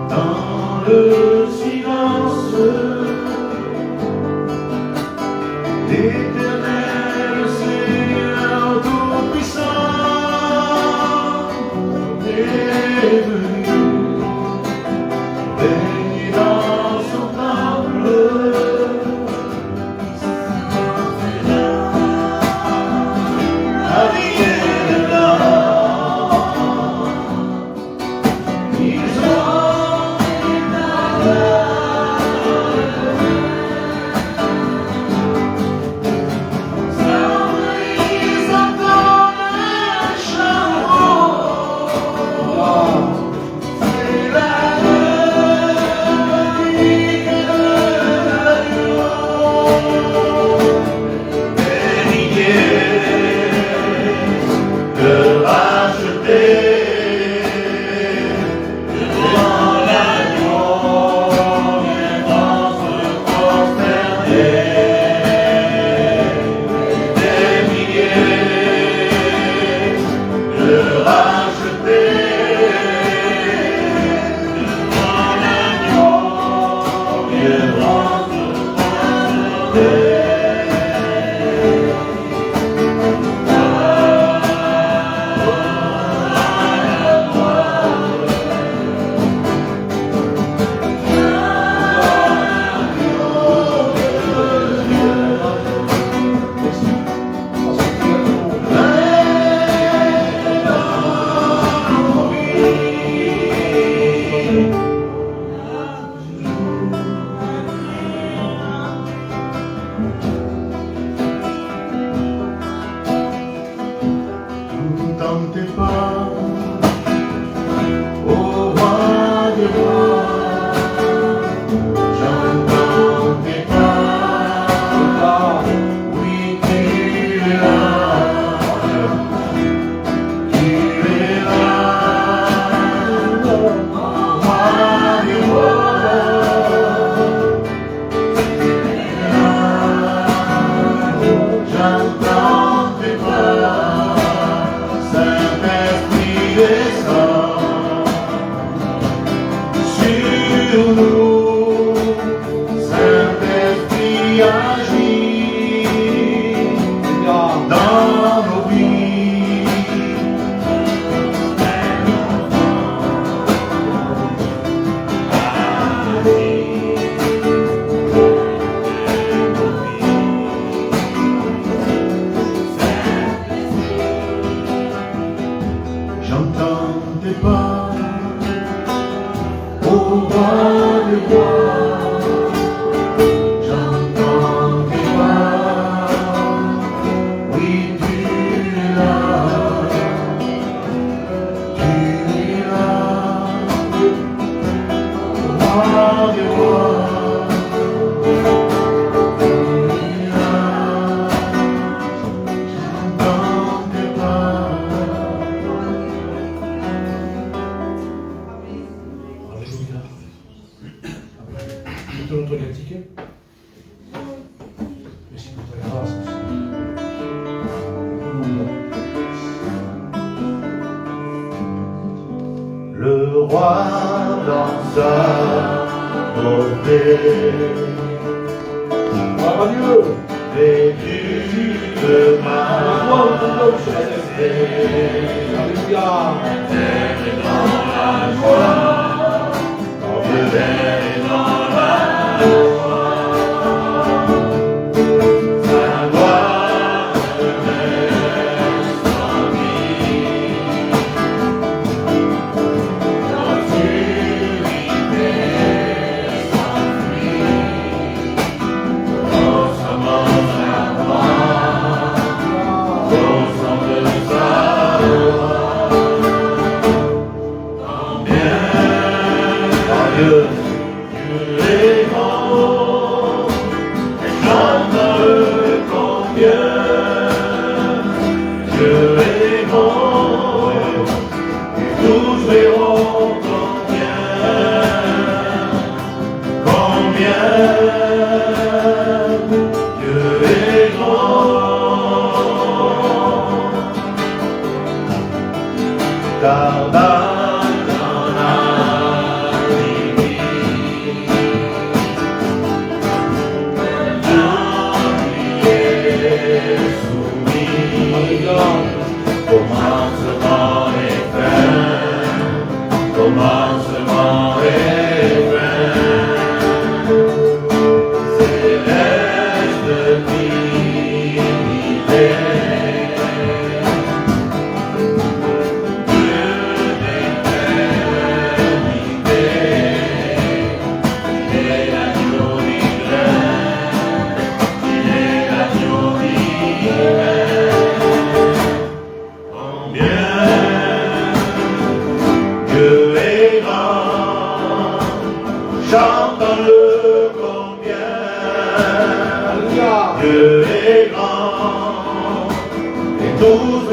dans le silence, l'Éternel Seigneur Tout-Puissant est venu, régner dans son temple. Le roi dans sa beauté, vêtu de majesté, terre est dans la joie, Dieu est dans la joie, sa gloire reste en vie.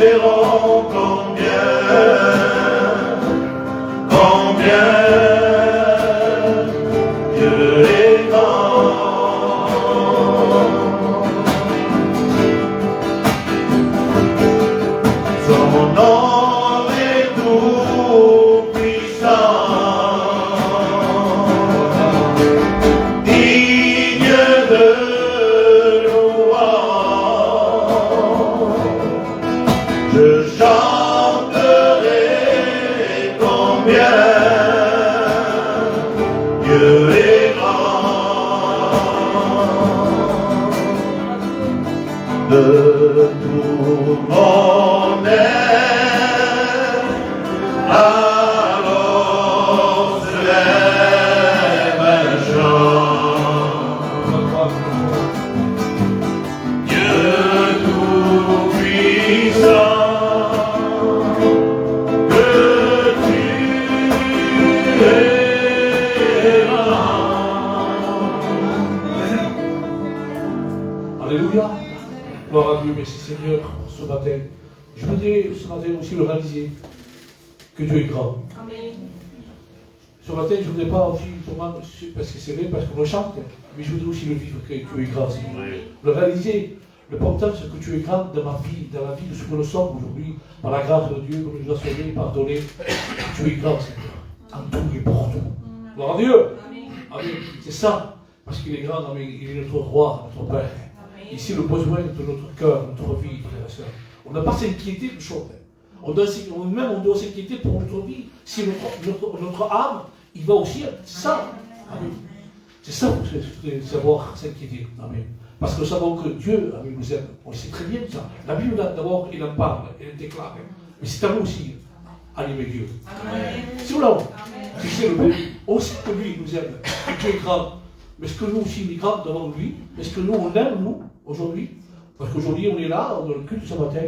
verrons combien Dieu est grand. Son nom est tout puissant, digne de louange. Je chanterai combien Dieu est grand. De tout mon être, alors se lève un chant. Dieu tout-puissant, que tu es grand. Alléluia. Gloire à Dieu, merci Seigneur ce matin. Je voudrais ce matin aussi le réaliser que Dieu est grand. Amen. Ce matin, je ne voudrais pas aussi, parce que c'est vrai, parce qu'on le chante, mais je voudrais aussi le vivre que tu es grand, Seigneur. Le réaliser, l'importance que tu es grand dans ma vie, dans la vie de ce que nous sommes aujourd'hui, par la grâce de Dieu, que nous a sauvés, pardonnés. Tu es grand, Seigneur, en tout et pour tout. Gloire à Dieu. Amen. Amen. C'est ça, parce qu'il est grand, amen. Il est notre roi, notre Père. Ici, le besoin de notre cœur, notre vie, frères et sœurs. On n'a pas à s'inquiéter de choses. On doit s'inquiéter pour notre vie. Si notre âme, il va aussi. C'est ça. Amen. C'est ça qu'il faut savoir s'inquiéter. Amen. Parce que nous savons que Dieu, amen, nous aime. On sait très bien ça. La Bible, d'abord, il en parle, elle déclare. Mais c'est à nous aussi. Animer Dieu. Amen. Si vous l'avez, tu sais le pays, on sait que lui, il nous aime. Que Dieu est grand. Mais est-ce que nous aussi, on est grand devant lui? Est-ce que nous, on l'aime, nous, aujourd'hui? Parce qu'aujourd'hui, on est là, on a le culte ce matin.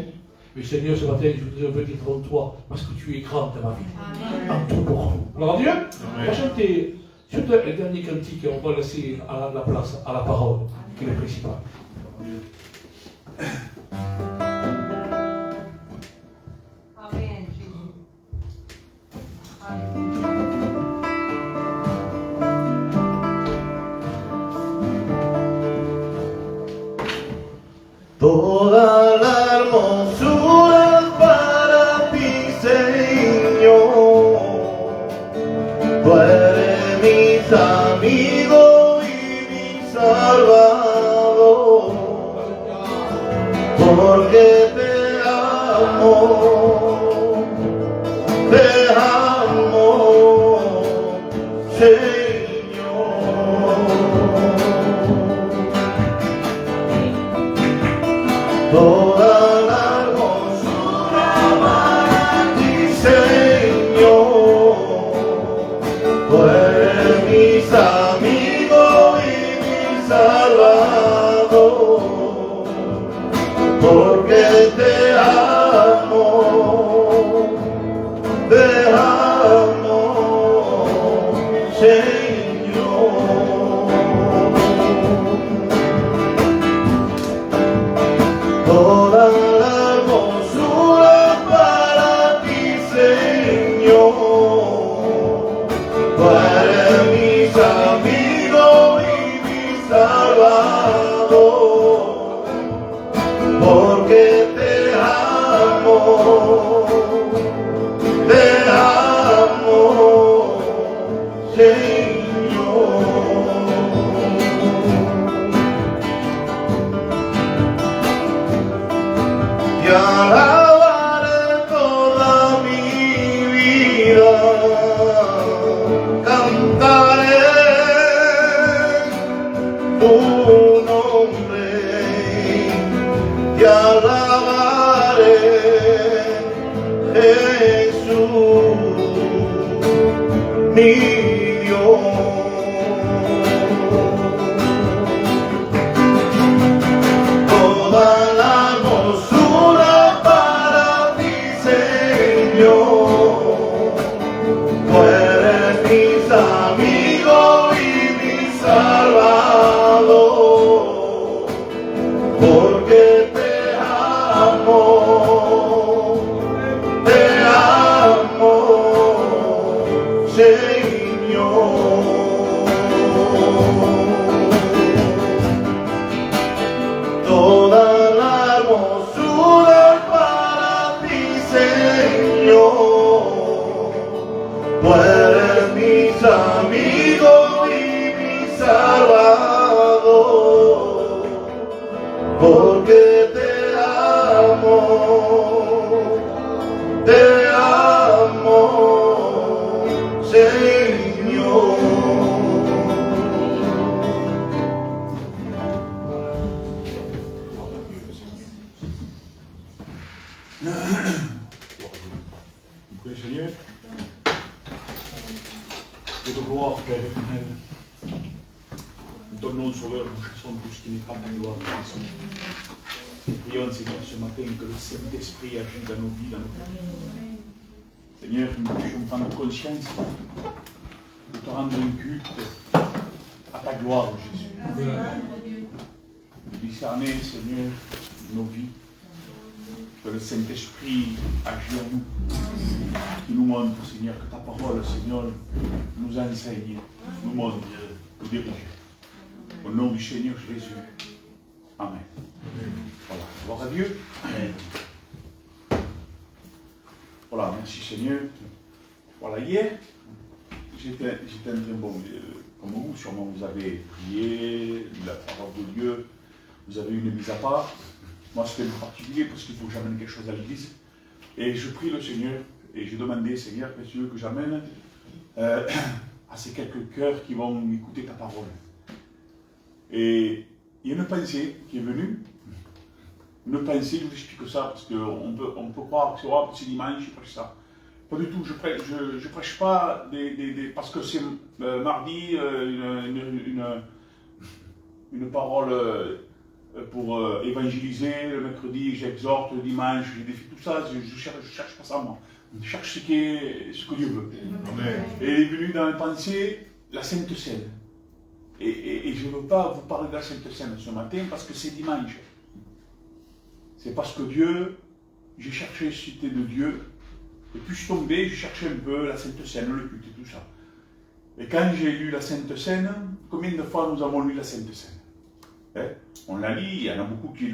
Mais Seigneur, ce matin, je voudrais venir devant toi, parce que tu es grand dans ma vie. Amen. En tout pour tout. Alors, Dieu, on va chanter sur le dernier cantique et on va laisser à la place à la parole, qui est le principal. Amen, Jésus. Amen. Toda la hermosura para ti, Señor. Tú eres mi amigo y mi salvador. Porque te amo, Señor. Toda la hermosura para ti, Señor. Tú eres mi amigo y mi salvador. Porque te amo, Señor. Toda la hermosura para ti, Señor. Tú eres mi amigo y mi salvador. Porque te amo, Señor. Te alabaré toda mi vida, cantaré tu nombre, te alabaré, Jesús, mi Dios. Toda la hermosura para ti, Señor. Tú eres mi amigo y mi salvador. Porque te amo, te amo, Señor. Prie Seigneur. Que de gloire, Père éternel. Nous donnons au Sauveur, nous chassons tout ce qui n'est pas ta gloire de Jésus. Prions, Seigneur, ce matin que le Saint-Esprit agisse dans nos vies, dans nos cœurs. Seigneur, nous puissions prendre conscience de te rendre un culte à ta gloire, Jésus. De discerner, Seigneur, nos vies. Que le Saint-Esprit agisse en nous, qui nous montre, Seigneur, que ta parole, Seigneur, nous enseigne, nous montre, nous dirige. Au nom du Seigneur Jésus. Amen. Voilà, gloire à Dieu. Amen. Voilà, merci Seigneur. Voilà, hier, j'étais un très bon, comme vous, sûrement vous avez prié, la parole de Dieu, vous avez une mise à part. Moi, c'était en particulier parce qu'il faut que j'amène quelque chose à l'église. Et je prie le Seigneur et je demandais, Seigneur, qu'est-ce que tu veux que j'amène à ces quelques cœurs qui vont écouter ta parole. Et il y a une pensée qui est venue. Une pensée, je vous explique ça, parce qu'on peut croire que c'est dimanche, je prêche ça. Pas du tout, je prêche pas parce que c'est mardi une parole pour évangéliser, le mercredi j'exhorte, le dimanche je défie, tout ça, je cherche pas ça moi. Je cherche ce que Dieu veut. Amen. Et il est venu dans la pensée la Sainte Seine. Et je ne veux pas vous parler de la Sainte Seine ce matin parce que c'est dimanche. C'est parce que Dieu, j'ai cherché cité de Dieu, et puis je suis tombé, je cherchais un peu la Sainte Seine, le culte et tout ça. Et quand j'ai lu la Sainte Seine, combien de fois nous avons lu la Sainte Seine? On la lit, il y en a beaucoup qui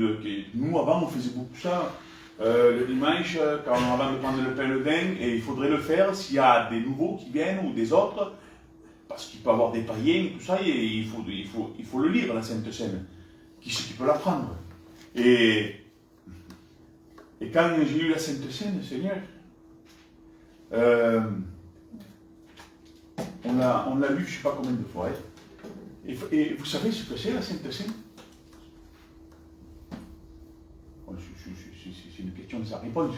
nous avant on faisait beaucoup ça, le dimanche, avant de prendre le pain et le vin, et il faudrait le faire s'il y a des nouveaux qui viennent ou des autres, parce qu'il peut y avoir des païens, tout ça, et il faut le lire, la Sainte Seine. Qui c'est qui peut l'apprendre? Et quand j'ai lu la Sainte Seine, Seigneur, on l'a lu je ne sais pas combien de fois. Et vous savez ce que c'est la Sainte Seine? C'est une question de sa réponse.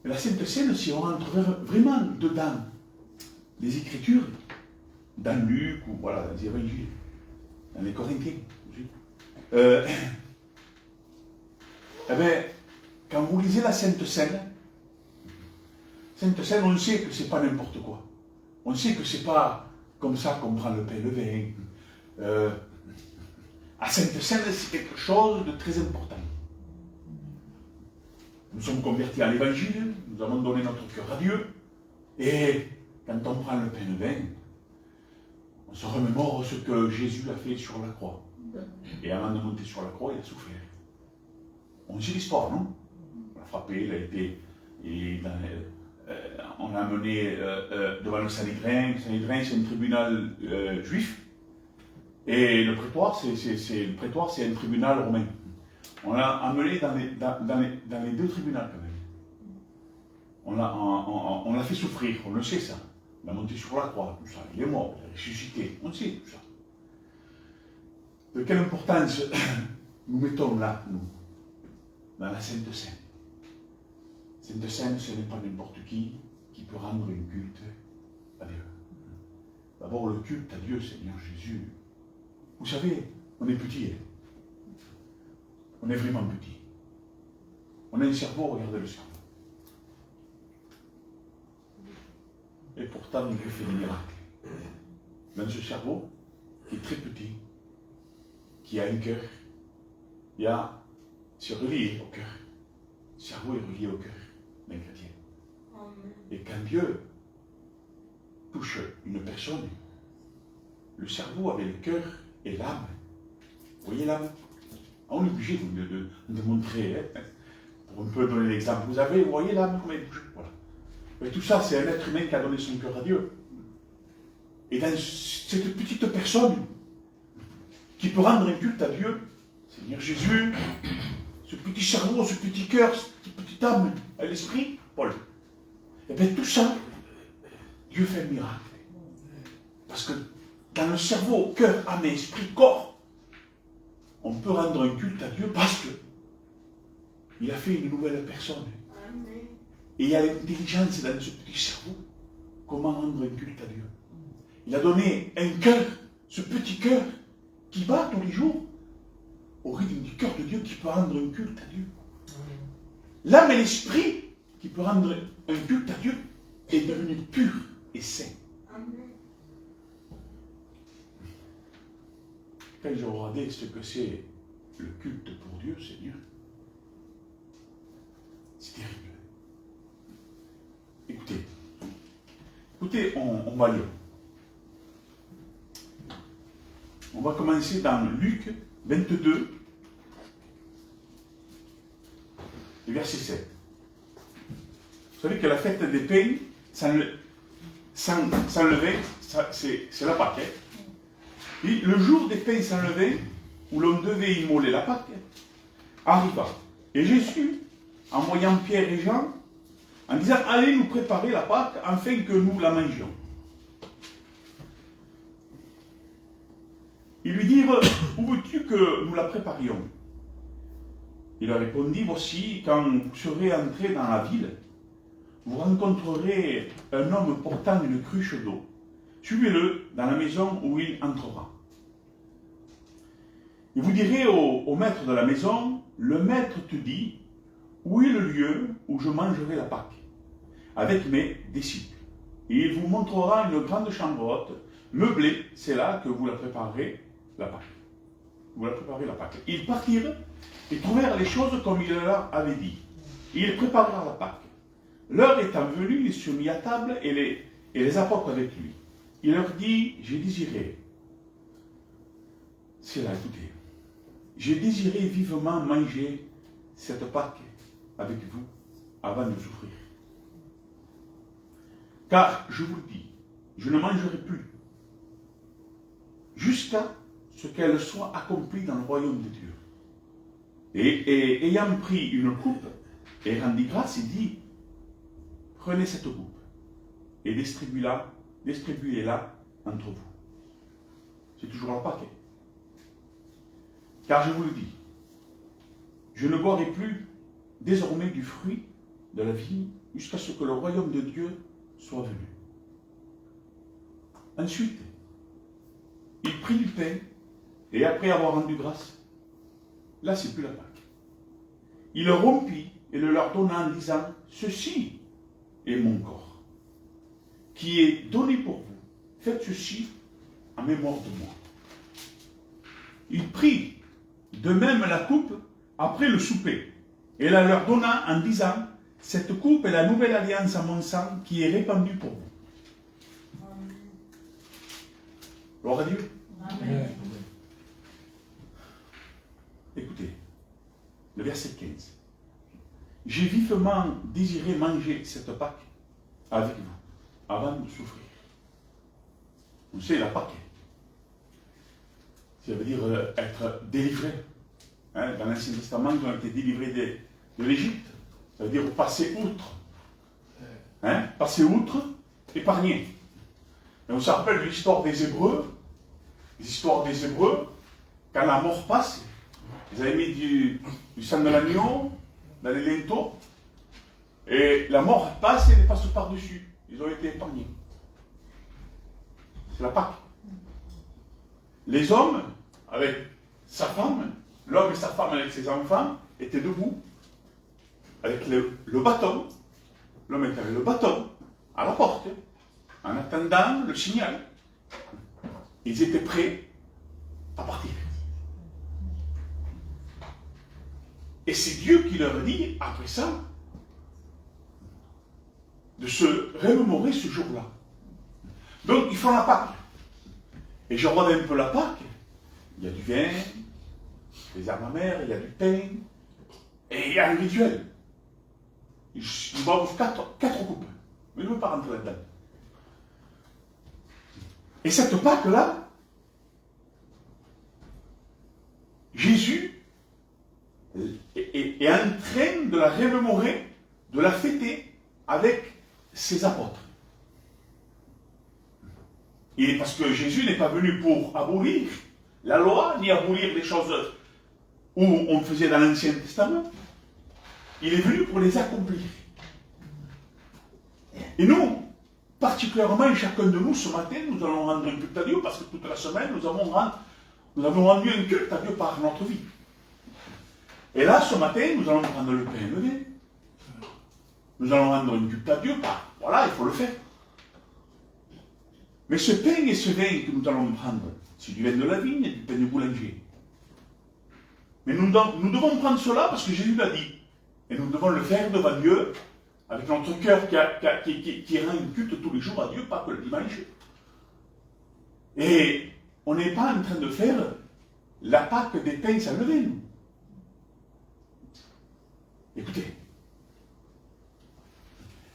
La Sainte Seine, si on rentre vraiment dedans les Écritures, dans Luc ou voilà, dans les Évangiles, dans les Corinthiens, eh bien, quand vous lisez la Sainte Seine, on sait que c'est pas n'importe quoi. On sait que c'est pas comme ça qu'on prend le pain et le vin. La Sainte Seine, c'est quelque chose de très important. Nous sommes convertis à l'Évangile, nous avons donné notre cœur à Dieu, et quand on prend le pain et le vin, on se remémore ce que Jésus a fait sur la croix. Et avant de monter sur la croix, il a souffert. On sait l'histoire, non? On l'a frappé, il a été... on l'a amené devant le Sanhédrin. Le Sanhédrin, c'est un tribunal juif. Et le prétoire, c'est un tribunal romain. On l'a amené dans les deux tribunaux quand même. On l'a fait souffrir, on le sait ça. Il a monté sur la croix, tout ça. Il est mort, il a ressuscité, on sait tout ça. De quelle importance nous mettons là, nous, dans la Sainte Seine? Sainte Seine, ce n'est pas n'importe qui peut rendre un culte à Dieu. D'abord, le culte à Dieu, Seigneur Jésus. Vous savez, on est petit. On est vraiment petit. On a un cerveau, regardez le cerveau. Et pourtant, il fait des miracles. Dans ce cerveau, qui est très petit, qui a un cœur, c'est relié au cœur. Le cerveau est relié au cœur d'un chrétien. Et quand Dieu touche une personne, le cerveau avec le cœur et l'âme. Vous voyez l'âme? On est obligé de montrer, pour un peu donner l'exemple. Vous voyez l'âme, comment elle bouge? Voilà. Et tout ça, c'est un être humain qui a donné son cœur à Dieu. Et dans cette petite personne qui peut rendre un culte à Dieu, Seigneur Jésus, ce petit cerveau, ce petit cœur, cette petite âme, l'esprit, Paul. Et bien tout ça, Dieu fait un miracle. Parce que dans le cerveau, cœur, âme et esprit, corps, on peut rendre un culte à Dieu parce que il a fait une nouvelle personne. Et il y a l'intelligence dans ce petit cerveau. Comment rendre un culte à Dieu? Il a donné un cœur, ce petit cœur, qui bat tous les jours, au rythme du cœur de Dieu, qui peut rendre un culte à Dieu. L'âme et l'esprit, qui peut rendre un culte à Dieu, est devenu pur et saint. Quand je regardais ce que c'est le culte pour Dieu, Seigneur, c'est terrible. Écoutez, on va lire. On va commencer dans Luc 22, verset 7. Vous savez que la fête des pains, sans levain, c'est la Pâque. Et le jour des pains sans levain, où l'on devait immoler la Pâque, arriva. Et Jésus, en voyant Pierre et Jean, en disant « Allez nous préparer la Pâque, afin que nous la mangions. » Ils lui dirent « Où veux-tu que nous la préparions ?» Il leur répondit « Voici, quand vous serez entrés dans la ville, vous rencontrerez un homme portant une cruche d'eau. Suivez-le dans la maison où il entrera. Et vous direz au maître de la maison, le maître te dit, où est le lieu où je mangerai la Pâque, avec mes disciples. Et il vous montrera une grande chambre haute, meublée, c'est là que vous la préparerez la Pâque. Vous la préparez la Pâque. Ils partirent et trouvèrent les choses comme il leur avait dit. Et ils préparèrent la Pâque. L'heure étant venue, il se mit à table et les apôtres avec lui. Il leur dit, j'ai désiré, c'est là, écoutez, j'ai désiré vivement manger cette Pâque avec vous avant de souffrir. Car, je vous le dis, je ne mangerai plus jusqu'à ce qu'elle soit accomplie dans le royaume de Dieu. Et ayant pris une coupe, et rendit grâce, il dit, prenez cette coupe et distribuez-la entre vous. C'est toujours la Pâque. Car je vous le dis, je ne boirai plus désormais du fruit de la vigne jusqu'à ce que le royaume de Dieu soit venu. Ensuite, il prit du pain et après avoir rendu grâce, là c'est plus la Pâque. Il le rompit et le leur donna en disant, ceci est mon corps, qui est donné pour vous. Faites ceci en mémoire de moi. Il prit de même la coupe après le souper, et la leur donna en disant, cette coupe est la nouvelle alliance à mon sang qui est répandue pour vous. Gloire à Dieu. Amen. Écoutez, le verset 15. J'ai vivement désiré manger cette Pâque avec vous, avant de souffrir. Vous savez, la Pâque, ça veut dire être délivré. Hein, dans l'Ancien Testament, ils ont été délivrés de l'Égypte. Ça veut dire passer outre. Hein, passer outre, épargner. Et on se rappelle de l'histoire des Hébreux. L'histoire des Hébreux, quand la mort passe, ils avaient mis du sang de l'agneau dans les linteaux, et la mort passe et elle passe par-dessus. Ils ont été épargnés. C'est la Pâque. Les hommes, avec sa femme, l'homme et sa femme avec ses enfants, étaient debout, avec le bâton. L'homme était avec le bâton, à la porte, en attendant le signal. Ils étaient prêts à partir. Et c'est Dieu qui leur dit, après ça, de se remémorer ce jour-là. Donc, ils font la Pâque. Et je regarde un peu la Pâque. Il y a du vin, des herbes amères, il y a du pain, et il y a un rituel. Ils boivent quatre coupes. Mais je ne veux pas rentrer là-dedans. Et cette Pâque-là, Jésus, et est en train de la remémorer, de la fêter avec ses apôtres. Et parce que Jésus n'est pas venu pour abolir la loi, ni abolir les choses où on faisait dans l'Ancien Testament. Il est venu pour les accomplir. Et nous, particulièrement chacun de nous, ce matin, nous allons rendre un culte à Dieu, parce que toute la semaine, nous avons rendu un culte à Dieu par notre vie. Et là, ce matin, nous allons prendre le pain et le vin. Nous allons rendre un culte à Dieu par... Voilà, il faut le faire. Mais ce pain et ce vin que nous allons prendre, c'est du vin de la vigne et du pain du boulanger. Mais nous devons prendre cela parce que Jésus l'a dit. Et nous devons le faire devant Dieu, avec notre cœur qui rend une culte tous les jours à Dieu, pas que le dimanche. Et on n'est pas en train de faire la Pâque des pains sans levain, nous. Écoutez.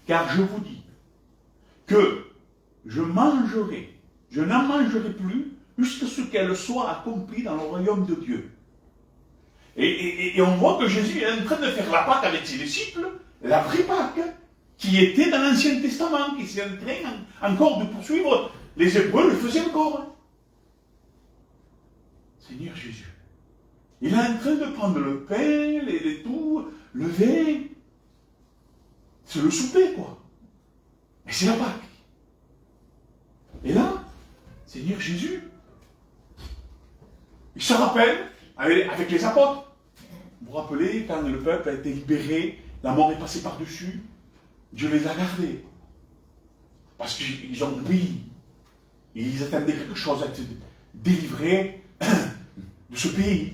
Car je vous dis que je n'en mangerai plus jusqu'à ce qu'elle soit accomplie dans le royaume de Dieu. Et on voit que Jésus est en train de faire la Pâque avec ses disciples, la vraie Pâque, qui était dans l'Ancien Testament, qui s'est en train encore de poursuivre. Les Hébreux le faisaient encore. Seigneur Jésus, il est en train de prendre le pain, tout, le vin. C'est le souper, quoi. Et c'est la Pâque. Et là, Seigneur Jésus, il se rappelle avec les apôtres. Vous vous rappelez, quand le peuple a été libéré, la mort est passée par-dessus, Dieu les a gardés. Parce qu'ils ont oublié. Ils attendaient quelque chose à être délivrés de ce pays,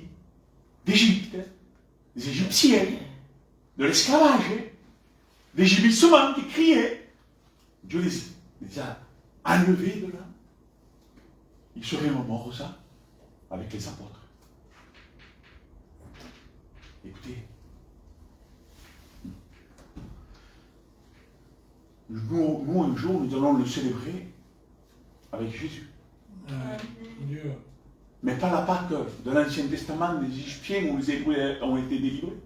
d'Égypte, des Égyptiens, de l'esclavage, des gémissements qui criaient. Dieu les a enlevés de là. Ils seraient morts, ça, avec les apôtres. Écoutez, nous, un jour, nous allons le célébrer avec Jésus. Dieu. Mais pas la Pâque de l'Ancien Testament des Égyptiens où les Hébreux ont été délivrés,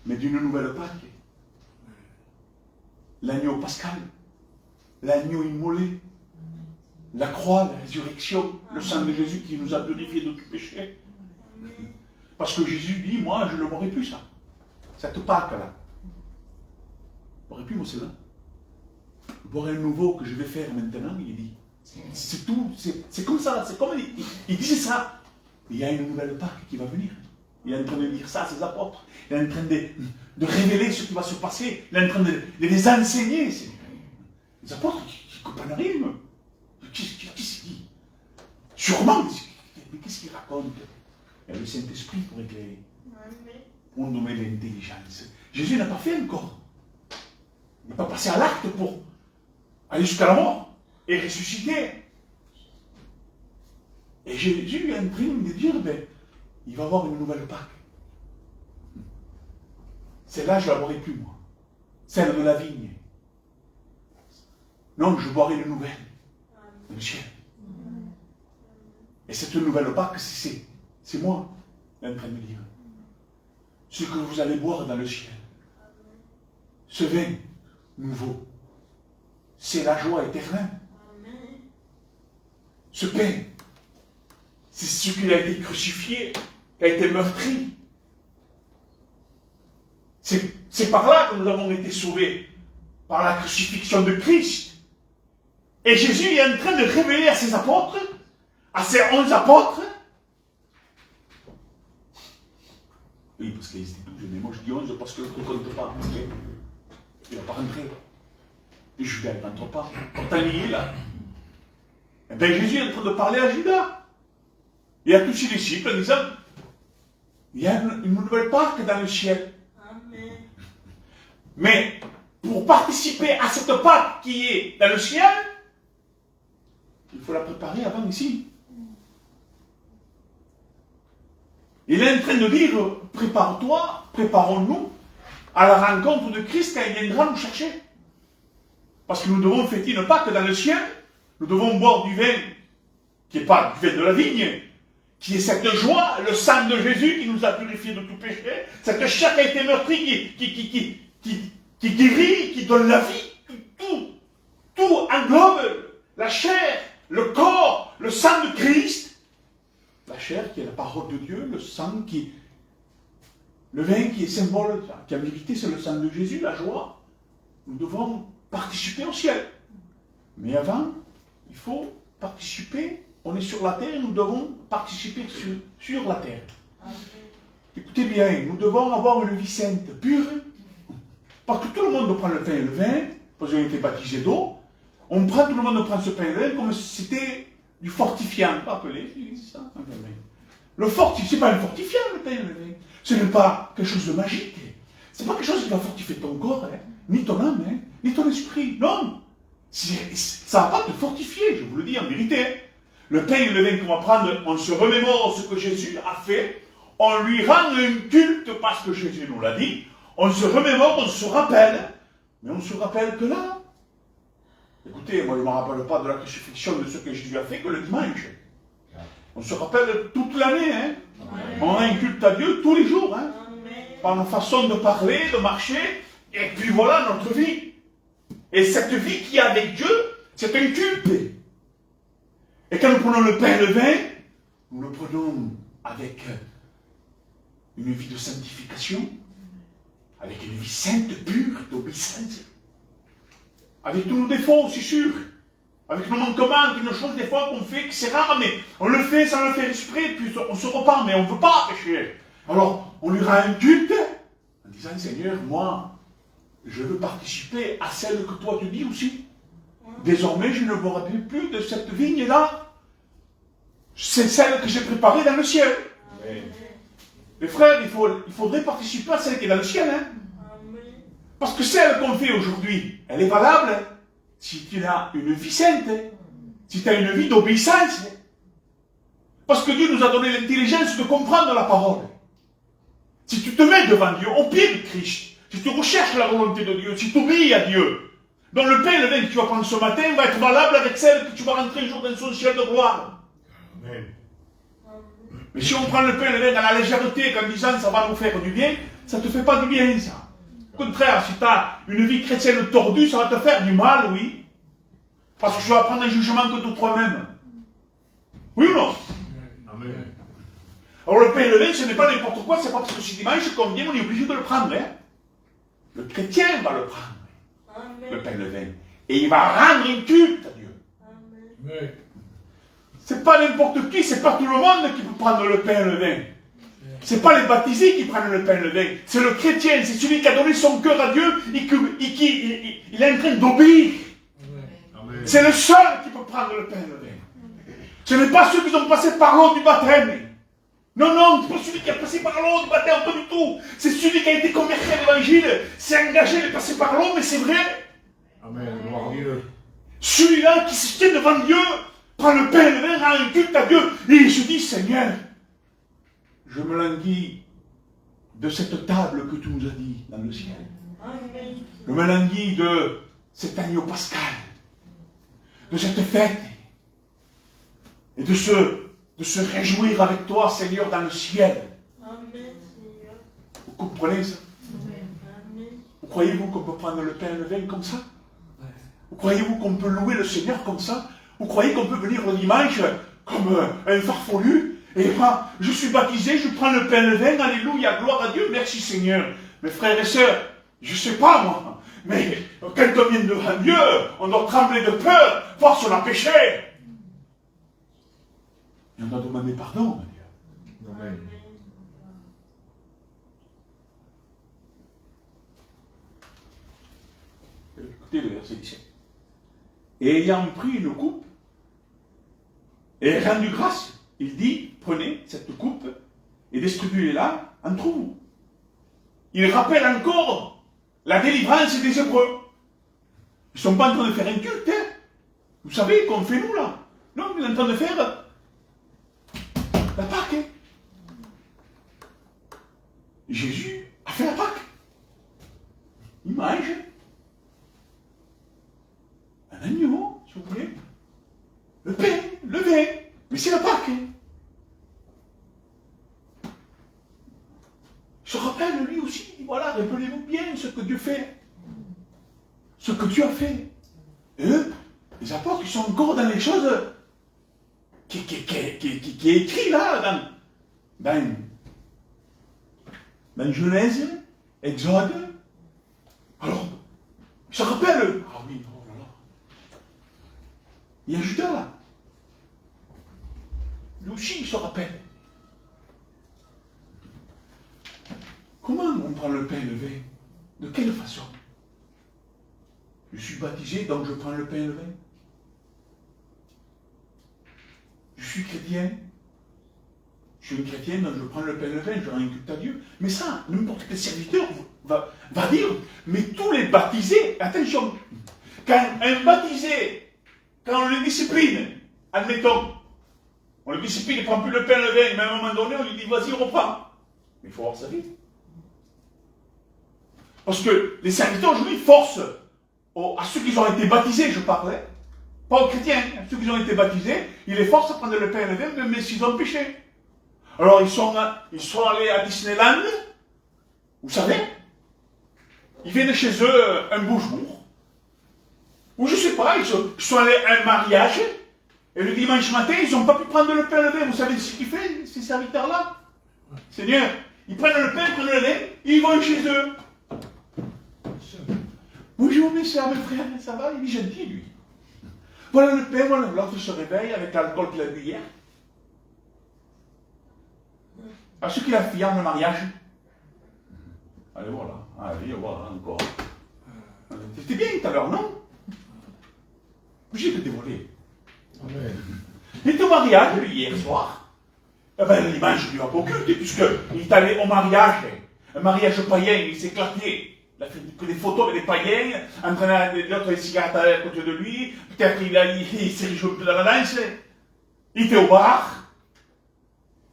mais d'une nouvelle Pâque. L'agneau pascal, l'agneau immolé, la croix, la résurrection, le sang de Jésus qui nous a purifiés de tout péché. Parce que Jésus dit, moi, je ne l'aurais plus, ça. Cette Pâque-là. Je n'aurais plus, moi, celle-là. Je boirai un nouveau que je vais faire maintenant, il dit. C'est tout, c'est comme ça, c'est comme il disait ça. Il y a une nouvelle Pâque qui va venir. Il est en train de dire ça à ses apôtres. Il est en train de révéler ce qui va se passer. Il est en train de les enseigner. Les apôtres qui ne comprennent rien. Qu'est-ce qu'il dit? Sûrement, mais qu'est-ce qu'il raconte? Il y a le Saint-Esprit pour éclairer. Pour nous donner l'intelligence. Jésus n'a pas fait encore. Il n'est pas passé à l'acte pour aller jusqu'à la mort et ressusciter. Et Jésus est en train de dire, il va y avoir une nouvelle Pâque. Celle-là, je ne la boirai plus, moi. Celle de la vigne. Non, je boirai une nouvelle. Le ciel. Et cette nouvelle Pâque, c'est moi, il est en train de dire. Ce que vous allez boire dans le ciel. Ce vin nouveau. C'est la joie éternelle. Ce pain, c'est ce qui a été crucifié, qui a été meurtri. C'est par là que nous avons été sauvés, par la crucifixion de Christ. Et Jésus est en train de révéler à ses apôtres, à ses 11 apôtres. Oui, parce qu'ils étaient tous jeunes. Moi je dis 11 parce que l'autre ne compte pas. Il ne va pas rentrer. Et Judas ne rentre pas. Pourtant il est là. Et bien Jésus est en train de parler à Judas. Et à tous ses disciples en disant, il y a une nouvelle Pâque dans le ciel. Amen. Mais pour participer à cette Pâque qui est dans le ciel, il faut la préparer avant ici. Il est en train de dire, prépare-toi, préparons-nous à la rencontre de Christ quand il viendra nous chercher. Parce que nous devons fêter une Pâque dans le ciel, nous devons boire du vin, qui n'est pas du vin de la vigne, qui est cette joie, le sang de Jésus qui nous a purifiés de tout péché, cette chair qui a été meurtrie, qui guérit, qui donne la vie, tout englobe la chair, le corps, le sang de Christ, la chair qui est la parole de Dieu, le sang qui, le vin qui est symbole, qui a vérité, c'est le sang de Jésus, la joie. Nous devons participer au ciel. Mais avant, il faut participer. On est sur la terre, nous devons participer sur la terre. Écoutez bien, nous devons avoir une vie sainte, pure. Parce que tout le monde prend le pain et le vin, parce qu'on a été baptisé d'eau. Tout le monde prend ce pain et le vin comme si c'était du fortifiant. Vous vous rappelez, c'est ça? Le fortifiant, c'est pas un fortifiant, le pain et le vin. Ce n'est pas quelque chose de magique. C'est pas quelque chose qui va fortifier ton corps, ni ton âme, ni ton esprit. Non. Ça ne va pas te fortifier, je vous le dis en vérité. Le pain et le vin qu'on va prendre, on se remémore ce que Jésus a fait. On lui rend un culte parce que Jésus nous l'a dit. On se remémore, on se rappelle. Mais on ne se rappelle que là. Écoutez, moi je ne me rappelle pas de la crucifixion de ce que Jésus a fait que le dimanche. On se rappelle toute l'année. On rend un culte à Dieu tous les jours. Par nos façons de parler, de marcher. Et puis voilà notre vie. Et cette vie qui est avec Dieu, c'est un culte. Et quand nous prenons le pain et le vin, nous le prenons avec une vie de sanctification, avec une vie sainte, pure, d'obéissance, avec tous nos défauts, c'est sûr, avec nos manquements, une chose des fois qu'on fait, que c'est rare, mais on le fait sans le faire exprès, puis on se repart, mais on ne veut pas pécher. Alors, on lui rend un culte, en disant, Seigneur, moi, je veux participer à celle que toi tu dis aussi. Désormais, je ne boirai plus de cette vigne-là. C'est celle que j'ai préparée dans le ciel. Amen. Les frères, il faudrait participer à celle qui est dans le ciel. Parce que celle qu'on fait aujourd'hui, elle est valable si tu as une vie sainte, si tu as une vie d'obéissance. Parce que Dieu nous a donné l'intelligence de comprendre la parole. Si tu te mets devant Dieu, au pied de Christ, si tu recherches la volonté de Dieu, si tu obéis à Dieu, donc le pain et le vin que tu vas prendre ce matin va être valable avec celle que tu vas rentrer un jour dans son ciel de gloire. Amen. Mais si on prend le pain et le vin à la légèreté, qu'en disant ça va nous faire du bien, ça ne te fait pas du bien, ça. Au contraire, si tu as une vie chrétienne tordue, ça va te faire du mal, oui. Parce que tu vas prendre un jugement que de toi-même. Oui ou non? Amen. Alors le pain et le vin, ce n'est pas n'importe quoi, c'est pas parce que c'est dimanche qu'on vient, on est obligé de le prendre. Le chrétien va le prendre. Amen. Le pain et le vin. Et il va rendre un culte à Dieu. Amen. C'est pas n'importe qui, c'est pas tout le monde qui peut prendre le pain et le vin. C'est pas les baptisés qui prennent le pain et le vin. C'est le chrétien, c'est celui qui a donné son cœur à Dieu et qui il est en train d'obéir. C'est le seul qui peut prendre le pain et le vin. Ce n'est pas ceux qui ont passé par l'eau du baptême. Non, non, c'est pas celui qui a passé par l'eau du baptême, pas du tout. C'est celui qui a été converti à l'évangile, s'est engagé, il est passé par l'eau, mais c'est vrai. Amen. Celui-là qui se tient devant Dieu, prend le pain et le vin, rend un culte à Dieu, et il se dit, Seigneur, je me languis de cette table que tu nous as dit dans le ciel. Amen. Je me languis de cet agneau pascal, de cette fête, et de se réjouir avec toi, Seigneur, dans le ciel. Amen. Vous comprenez ça? Amen. Vous croyez-vous qu'on peut prendre le pain et le vin comme ça? Vous croyez-vous qu'on peut louer le Seigneur comme ça? Vous croyez qu'on peut venir le dimanche comme un farfelu? Et moi, je suis baptisé, je prends le pain et le vin, alléluia, gloire à Dieu, merci Seigneur. Mes frères et sœurs, je ne sais pas moi, mais quand on vient devant Dieu, on doit trembler de peur, voir si on a péché. Et on doit demander pardon à Dieu. Amen. Écoutez le verset 17. Et ayant pris une coupe, et rendu grâce, il dit, prenez cette coupe et distribuez-la entre vous. Il rappelle encore la délivrance des Hébreux. Ils ne sont pas en train de faire un culte, hein. Vous savez qu'on fait nous là. Non, ils sont en train de faire la Pâque. Hein. Jésus a fait la Pâque. Il mange un agneau, si vous voulez, le pain, le vin. Mais c'est la Pâque. Hein. se rappelle lui aussi, il dit, voilà, rappelez-vous bien ce que Dieu fait. Ce que Dieu a fait. Et eux, les apôtres, ils sont encore dans les choses qui est écrit là, dans Genèse, Exode. Alors, ils se rappellent. Ah oui, oh là là. Il y a Judas là. Lui aussi, il se rappelle. Comment on prend le pain et le vin? De quelle façon? Je suis baptisé, donc je prends le pain et le vin. Je suis chrétien. Je suis un chrétien, donc je prends le pain et le vin, je rends un culte à Dieu. Mais ça, n'importe quel serviteur va dire, mais tous les baptisés, attention, quand un baptisé, quand on le discipline, admettons, on le discipline, il ne prend plus le pain et le vin, mais à un moment donné, on lui dit, vas-y, reprends. Mais il faut avoir sa vie. Parce que les serviteurs aujourd'hui forcent à ceux qui ont été baptisés, je parlais, pas aux chrétiens, à ceux qui ont été baptisés, ils les forcent à prendre le pain et le vin, même s'ils ont péché. Alors ils sont allés à Disneyland, vous savez, ils viennent chez eux un beau jour, ou je ne sais pas, ils sont allés à un mariage, et le dimanche matin, ils n'ont pas pu prendre le pain et le vin. Vous savez ce qu'ils font, ces serviteurs-là? Seigneur, ils prennent le pain, ils prennent le vin, ils vont chez eux. Bonjour mes soeurs, mes frères, ça va? Il est gentil lui. Voilà le pain, voilà l'autre se réveille avec l'alcool qu'il a bu hier. À ce qu'il a fait en le mariage. Allez voilà, allez voilà encore. C'était bien tout à l'heure, non? J'ai te dévoilé. Il était au mariage lui, hier soir. Eh bien le dimanche il lui a pas occulté, puisqu'il est allé au mariage, un mariage païen, il s'est éclaté. Il a fait des photos avec des païens, en train de l'autre cigarette à côté de lui, peut-être il s'est réjoui un peu dans la danse. Il était au bar.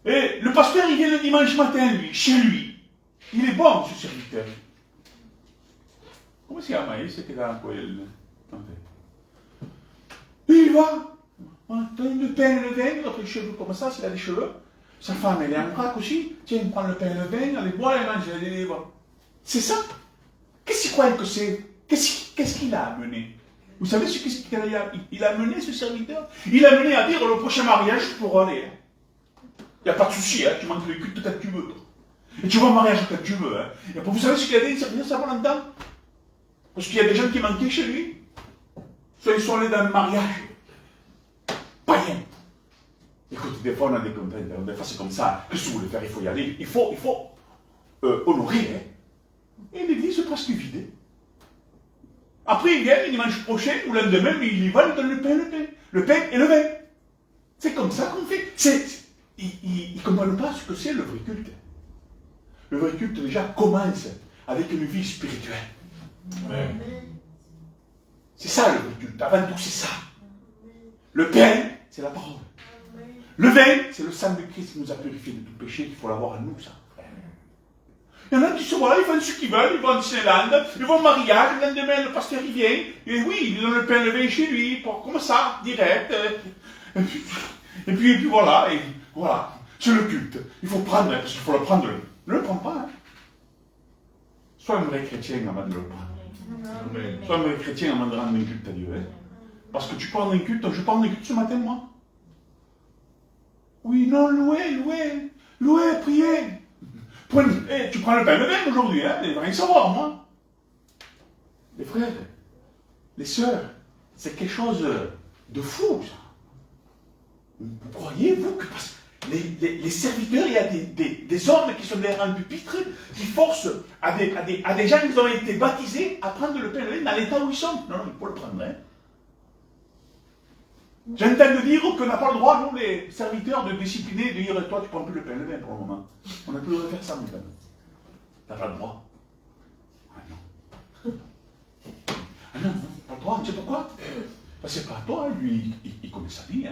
Et le pasteur, il vient le dimanche matin, lui, chez lui. Il est bon, ce serviteur. Come si chiama? C'était là, quel... Et il va. Donne le pain et le vin, il a les cheveux comme ça, s'il a des cheveux. Sa femme, elle est en vrac aussi. Tiens, il prend le pain et le vin, elle les boit, elle mange, elle les livre. C'est ça. Qu'est-ce qu'il croit que c'est? Qu'est-ce qu'il a amené? Vous savez ce qu'il a amené, ce serviteur? Il a amené à dire le prochain mariage pour aller. Il n'y a pas de souci, tu manques le culte quand tu veux. Et tu vas au mariage quand tu veux. Et vous savez ce qu'il a dit, le serviteur, ça va là-dedans? Parce qu'il y a des gens qui manquaient chez lui. Soit ils sont allés dans le mariage. Païen. Écoute, des fois on a des contraintes, des fois c'est comme ça. Qu'est-ce que vous voulez faire? Il faut y aller. Il faut honorer. Et l'église est presque vide. Après, il vient le dimanche prochain, ou le lendemain, il y va, il donne le pain et le vin. C'est comme ça qu'on fait. Ils ne comprennent pas ce que c'est le vrai culte. Le vrai culte, déjà, commence avec une vie spirituelle. Amen. C'est ça le vrai culte. Avant tout, c'est ça. Le pain, c'est la parole. Le vin, c'est le sang de Christ qui nous a purifiés de tout péché, qu'il faut l'avoir en nous, ça. Il y en a qui sont là, ils font ce qu'ils veulent, ils vont à Disneyland, ils vont au mariage, le lendemain, le pasteur il vient, et oui, il donne le pain et le vin chez lui, comme ça, direct. Et puis voilà, c'est le culte. Il faut prendre, parce qu'il faut le prendre. Ne le prends pas. Sois un vrai chrétien avant de le prendre. Sois un vrai chrétien avant de rendre un culte à Dieu. Parce que tu prends un culte, je prends un culte ce matin, moi. Oui, non, louer, prier. Tu prends le pain et le vin aujourd'hui, il va rien savoir, moi. Les frères, les sœurs, c'est quelque chose de fou, ça. Vous croyez, vous, que les serviteurs, il y a des hommes qui sont derrière un pupitre, qui forcent à des gens qui ont été baptisés à prendre le pain et le vin dans l'état où ils sont. Non, il faut le prendre, J'entends de dire qu'on n'a pas le droit, nous, les serviteurs, de discipliner, de dire, toi, tu ne prends plus le pain et le vin pour le moment. On n'a plus le droit de faire ça, maintenant. Tu n'as pas le droit. Ah non. Ah non, pas le droit, tu sais pourquoi? Parce que c'est pas à toi, lui, il connaît sa vie.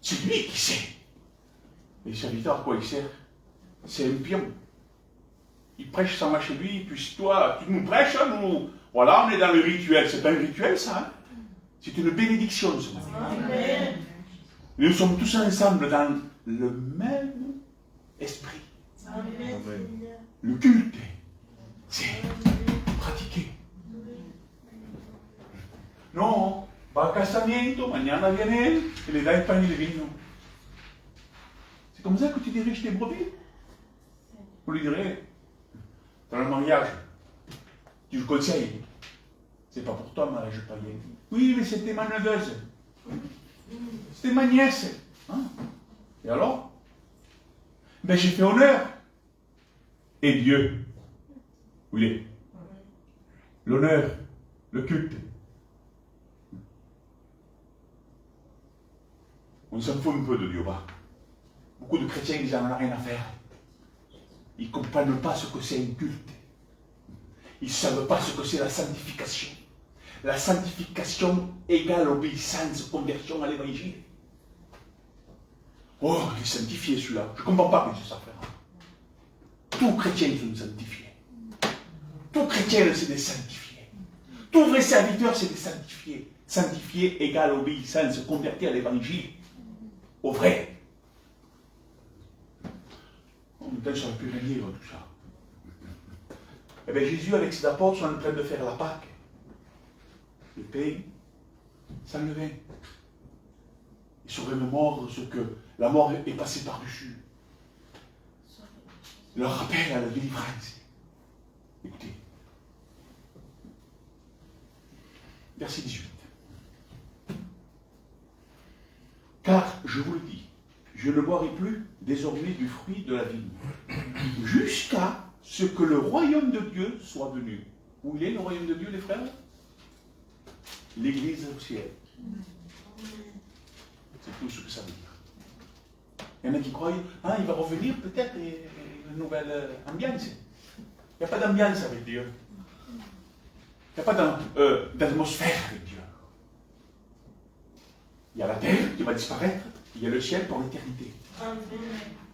C'est lui qui sait. Les serviteurs, à quoi il sert? C'est un pion. Il prêche ça chez lui, puis toi, tu nous prêches, nous. Voilà, on est dans le rituel. C'est pas un rituel, ça, C'est une bénédiction, ce matin. Amen. Nous sommes tous ensemble dans le même esprit. Le culte, c'est pratiquer. Non, va a casamiento, mañana viene él, et le da el pan y le vino. C'est comme ça que tu diriges tes brebis. Vous lui direz, dans le mariage, tu le conseilles. C'est pas pour toi, mariage païen. Oui, mais c'était ma neveuve. C'était ma nièce. Hein? Et alors? Ben j'ai fait honneur. Et Dieu, où il est? L'honneur, le culte. On s'en fout un peu de Dieu, va. Beaucoup de chrétiens, ils n'en ont rien à faire. Ils ne comprennent pas ce que c'est un culte. Ils ne savent pas ce que c'est la sanctification. La sanctification égale obéissance, conversion à l'évangile. Oh, il est sanctifié celui-là. Je ne comprends pas que c'est ça, frère. Tout chrétien, ils sont sanctifiés. Tout chrétien, c'est des sanctifiés. Tout vrai serviteur, c'est des sanctifiés. Sanctifié égale obéissance, convertir à l'évangile. Au vrai. En même temps, ça ne peut rien dire tout ça. Eh bien, Jésus, avec ses apôtres, sont en train de faire la Pâque. Le pain, sans levain. Ils se remémorent ce que la mort est passée par-dessus. Ils leur rappelle à la délivrance. Écoutez. Verset 18. Car, je vous le dis, je ne boirai plus désormais du fruit de la vigne, jusqu'à ce que le royaume de Dieu soit venu. Où il est le royaume de Dieu, les frères? L'église au ciel. C'est tout ce que ça veut dire. Il y en a qui croient, ah, il va revenir peut-être une nouvelle ambiance. Il n'y a pas d'ambiance avec Dieu. Il n'y a pas d'atmosphère avec Dieu. Il y a la terre qui va disparaître, il y a le ciel pour l'éternité.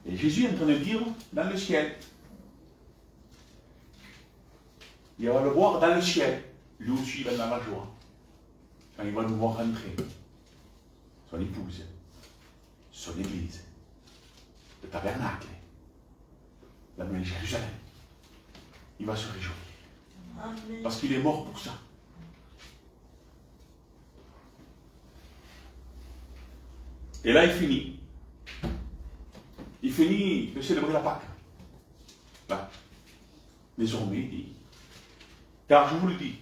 Et Jésus est en train de dire, dans le ciel, il va le voir dans le ciel. Lui aussi, il va dans la joie. Quand il va nous voir rentrer, son épouse, son église, le tabernacle, la nouvelle Jérusalem, il va se réjouir. Amen. Parce qu'il est mort pour ça. Et là, il finit. Il finit de célébrer la Pâque. Là. Désormais, il dit, car je vous le dis,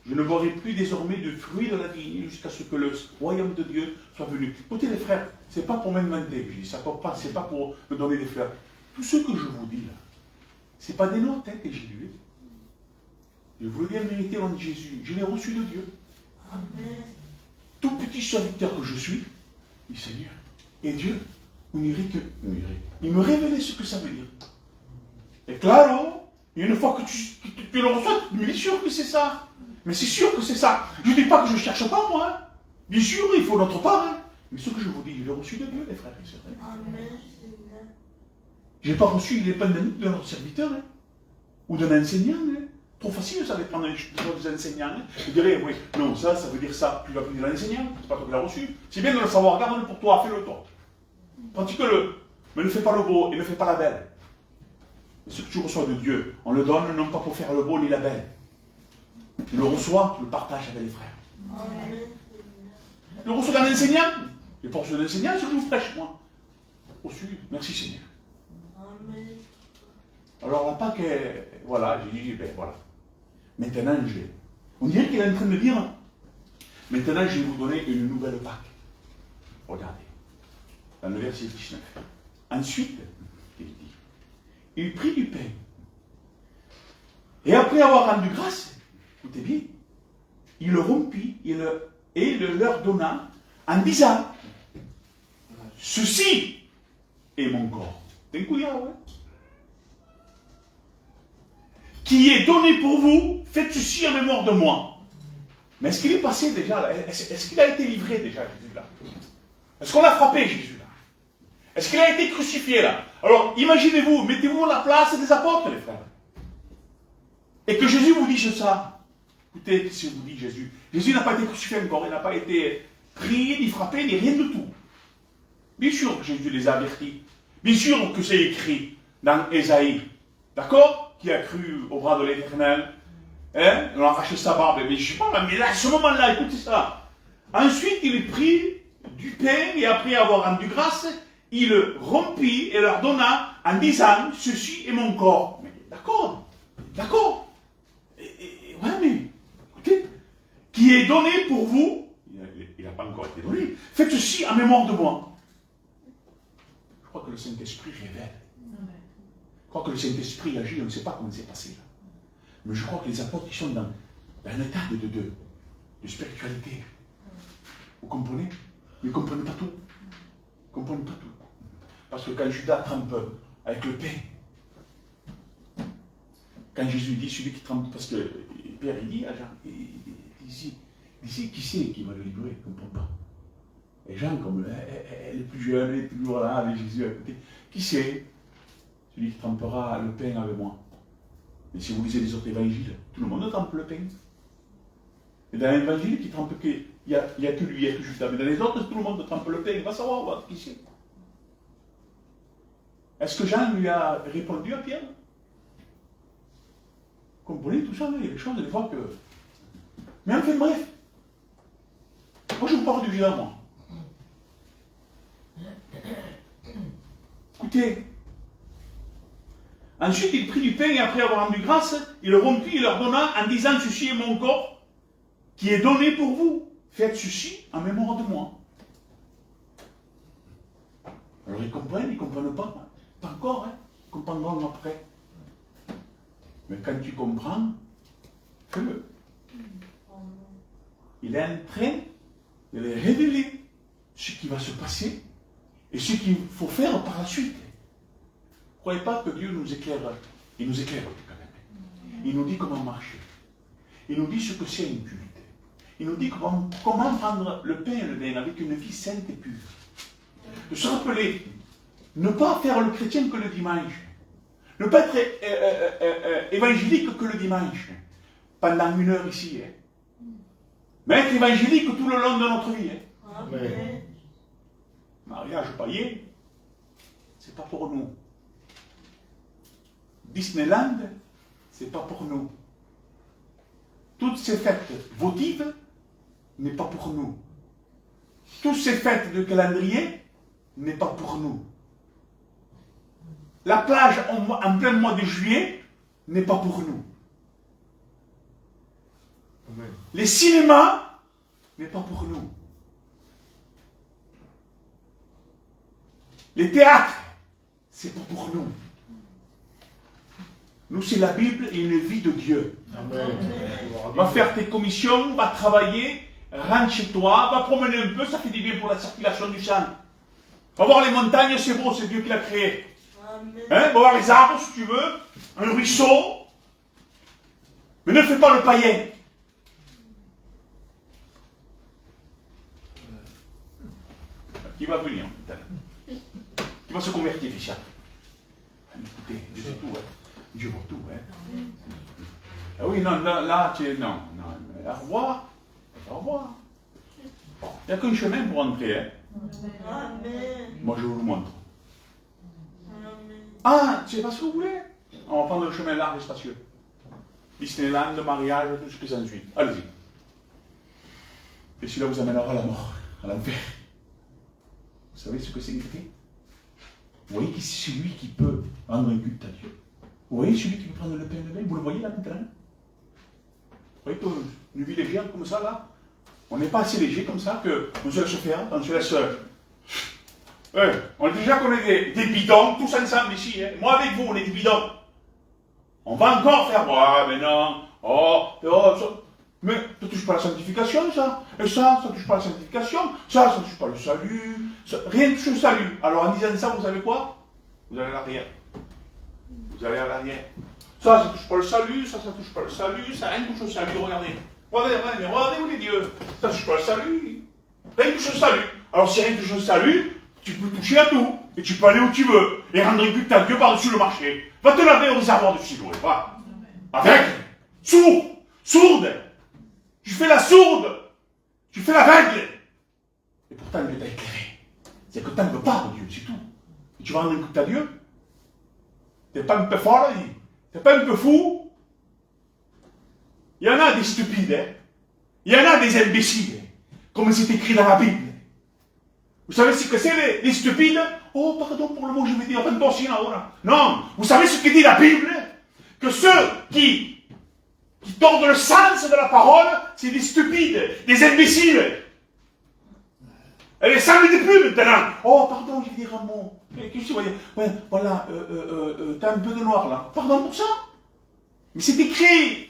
je ne boirai plus désormais de fruits de la vigne jusqu'à ce que le royaume de Dieu soit venu. Écoutez les frères, ce n'est pas pour m'inventer, je dis ça, ce n'est pas pour me donner des fleurs. Tout ce que je vous dis là, ce n'est pas des notes que j'ai lues. Je vous le dis en vérité, au nom de Jésus, je l'ai reçu de Dieu. Amen. Tout petit serviteur que je suis, dit Seigneur, et Dieu, il me révélait ce que ça veut dire. Et claro, une fois que tu le reçois, tu me dis sûr que c'est ça. Mais c'est sûr que c'est ça. Je ne dis pas que je ne cherche pas, moi. Hein. Bien sûr, il faut notre part. Hein. Mais ce que je vous dis, je l'ai reçu de Dieu, les frères et sœurs. Amen. Je n'ai pas reçu les pandémiques de notre serviteur, hein. Ou d'un enseignant. Hein. Trop facile, ça, de prendre des enseignants. Hein. Je dirais, oui, non, ça veut dire ça. Tu vas venir l'enseignant, c'est pas toi qui l'as reçu. C'est bien de le savoir, garde-le pour toi, fais-le toi. Pratique-le. Mais ne fais pas le beau et ne fais pas la belle. Et ce que tu reçois de Dieu, on le donne non pas pour faire le beau ni la belle. Tu le reçois, tu le partages avec les frères. Amen. Tu le reçois d'un enseignant. Je n'ai pas reçu d'un enseignant, c'est que je vous prêche, moi. Reçu, merci Seigneur. Amen. Alors la Pâque, voilà, j'ai dit, ben voilà. Maintenant, on dirait qu'il est en train de dire, maintenant je vais vous donner une nouvelle Pâque. Regardez, dans le verset 19. Ensuite, il dit, il prit du pain. Et après avoir rendu grâce, écoutez bien, il le rompit et le leur donna en disant, ceci est mon corps. T'es un couillard, ouais. Qui est donné pour vous, faites ceci en mémoire de moi. Mais est-ce qu'il est passé déjà là? Est-ce qu'il a été livré déjà, Jésus là? Est-ce qu'on l'a frappé, Jésus là? Est-ce qu'il a été crucifié là? Alors, imaginez-vous, mettez-vous à la place des apôtres, les frères. Et que Jésus vous dise ça. Écoutez, si vous dit Jésus, Jésus n'a pas été crucifié encore, il n'a pas été pris, ni frappé, ni rien du tout. Bien sûr que Jésus les a avertis. Bien sûr que c'est écrit. dans Ésaïe. D'accord? Qui a cru au bras de l'Éternel. Hein? On a arraché sa barbe. Mais je sais pas, mais là, à ce moment-là, écoutez ça. Ensuite, il prit du pain et après avoir rendu grâce, il le rompit et leur donna en disant, ceci est mon corps. Mais d'accord, d'accord. Ouais, mais écoutez, qui est donné pour vous, il n'a pas encore été donné, faites ceci en mémoire de moi. Je crois que le Saint-Esprit révèle. Je crois que le Saint-Esprit agit, on ne sait pas comment c'est passé là. Mais je crois que les apôtres, ils sont dans un état de spiritualité. Vous comprenez? Mais ils ne comprennent pas tout. Ils ne comprennent pas tout. Parce que quand Judas trempe avec le pain, quand Jésus dit celui qui trempe, parce que Pierre il dit à Jean, ici, qui c'est qui va le livrer? Il ne comprend pas. Et Jean, comme elle est plus jeune, elle est toujours là avec Jésus à côté, qui c'est? Celui qui trempera le pain avec moi. Et si vous lisez les autres évangiles, tout le monde trempe le pain. Et dans l'évangile qui trempe que, il n'y a que lui, il n'y a que Judas. Mais dans les autres, tout le monde trempe le pain. Il va savoir qui c'est. Est-ce que Jean lui a répondu à Pierre? Vous comprenez tout ça, il y a des choses, des fois que. Mais enfin, bref. Moi, je vous parle du vilain, moi. Écoutez. Ensuite, il prit du pain et après avoir rendu grâce, il le rompit et leur donna en disant, ceci est mon corps qui est donné pour vous. Faites ceci en mémoire de moi. Alors ils comprennent, ils ne comprennent pas. Pas encore, hein. Ils comprendront après. Mais quand tu comprends, fais-le. Il est en train de les révéler ce qui va se passer et ce qu'il faut faire par la suite. Ne croyez pas que Dieu nous éclaire. Il nous éclaire quand même. Il nous dit comment marcher. Il nous dit ce que c'est une purité. Il nous dit comment prendre le pain et le vin avec une vie sainte et pure. De se rappeler, ne pas faire le chrétien que le dimanche. Ne pas être évangélique que le dimanche. Pendant 1 heure ici. Hein. Mais être évangélique tout le long de notre vie. Hein. Amen. Mariage païen, c'est pas pour nous. Disneyland, c'est pas pour nous. Toutes ces fêtes votives n'est pas pour nous. Toutes ces fêtes de calendrier n'est pas pour nous. La plage en plein mois de juillet n'est pas pour nous. Amen. Les cinémas n'est pas pour nous. Les théâtres, c'est pas pour nous. Nous, c'est la Bible et une vie de Dieu. Amen. Va faire tes commissions, va travailler, rentre chez toi, va promener un peu, ça fait du bien pour la circulation du sang. Va voir les montagnes, c'est beau, c'est Dieu qui l'a créé. Hein, va voir les arbres, si tu veux, un ruisseau. Mais ne fais pas le païen. Qui va venir, qui va se convertir, Richard. Écoutez, Dieu c'est tout, hein. Dieu voit tout, hein. Ah oui, non, là, tu es. Non. Au revoir. Au revoir. Il n'y a qu'un chemin pour entrer, hein. Amen. Moi, je vous le montre. Amen. Ah, tu sais pas ce que vous voulez? On va prendre le chemin large et spacieux. Disneyland, le mariage, tout ce qui s'ensuit. Allez-y. Et celui-là vous amènera à la mort, à l'enfer. Vous savez ce que c'est écrit? Vous voyez qui c'est celui qui peut rendre un culte à Dieu? Vous voyez celui qui peut prendre le pain de vin? Vous le voyez là maintenant? Vous voyez une vie légère comme ça là? On n'est pas assez léger comme ça qu'on se laisse faire, on se laisse. Ouais, on dit déjà qu'on est des bidons, tous ensemble ici. Hein. Moi avec vous, on est des bidons. On va encore faire, ouais, mais non, ça. Mais ça ne touche pas la sanctification, ça. Et ça ne touche pas la sanctification. Ça ne touche pas le salut. Ça, rien ne touche le salut. Alors en disant ça, vous savez quoi? Vous allez à l'arrière. Vous allez à l'arrière. Ça ne touche pas le salut, ça ne touche pas le salut, ça rien ne touche le salut, regardez. Regardez où les dieux. Ça ne touche pas le salut. Rien ne touche le salut. Alors si rien ne touche le salut, tu peux toucher à tout. Et tu peux aller où tu veux. Et rendre un culte à Dieu par-dessus le marché. Va te laver au réservoir de Siloé. Va. Avec. Sourde. Tu fais la sourde. Tu fais l'aveugle. Et pourtant Dieu t'a éclairé. C'est que tu ne veux pas de Dieu, c'est tout. Et tu vas rendre un culte à Dieu. T'es pas un peu fort là? T'es pas un peu fou? Il y en a des stupides, hein? Il y en a des imbéciles, comme c'est écrit dans la Bible. Vous savez ce que c'est les stupides? Oh, pardon pour le mot, je vais dire, non, vous savez ce que dit la Bible? Que ceux qui tordent le sens de la parole, c'est des stupides, des imbéciles. Elle est sans des plus maintenant. Oh, pardon, je vais dire un mot. Qu'est-ce que tu vas dire? Ouais, voilà, t'as un peu de noir là. Pardon pour ça? Mais c'est écrit.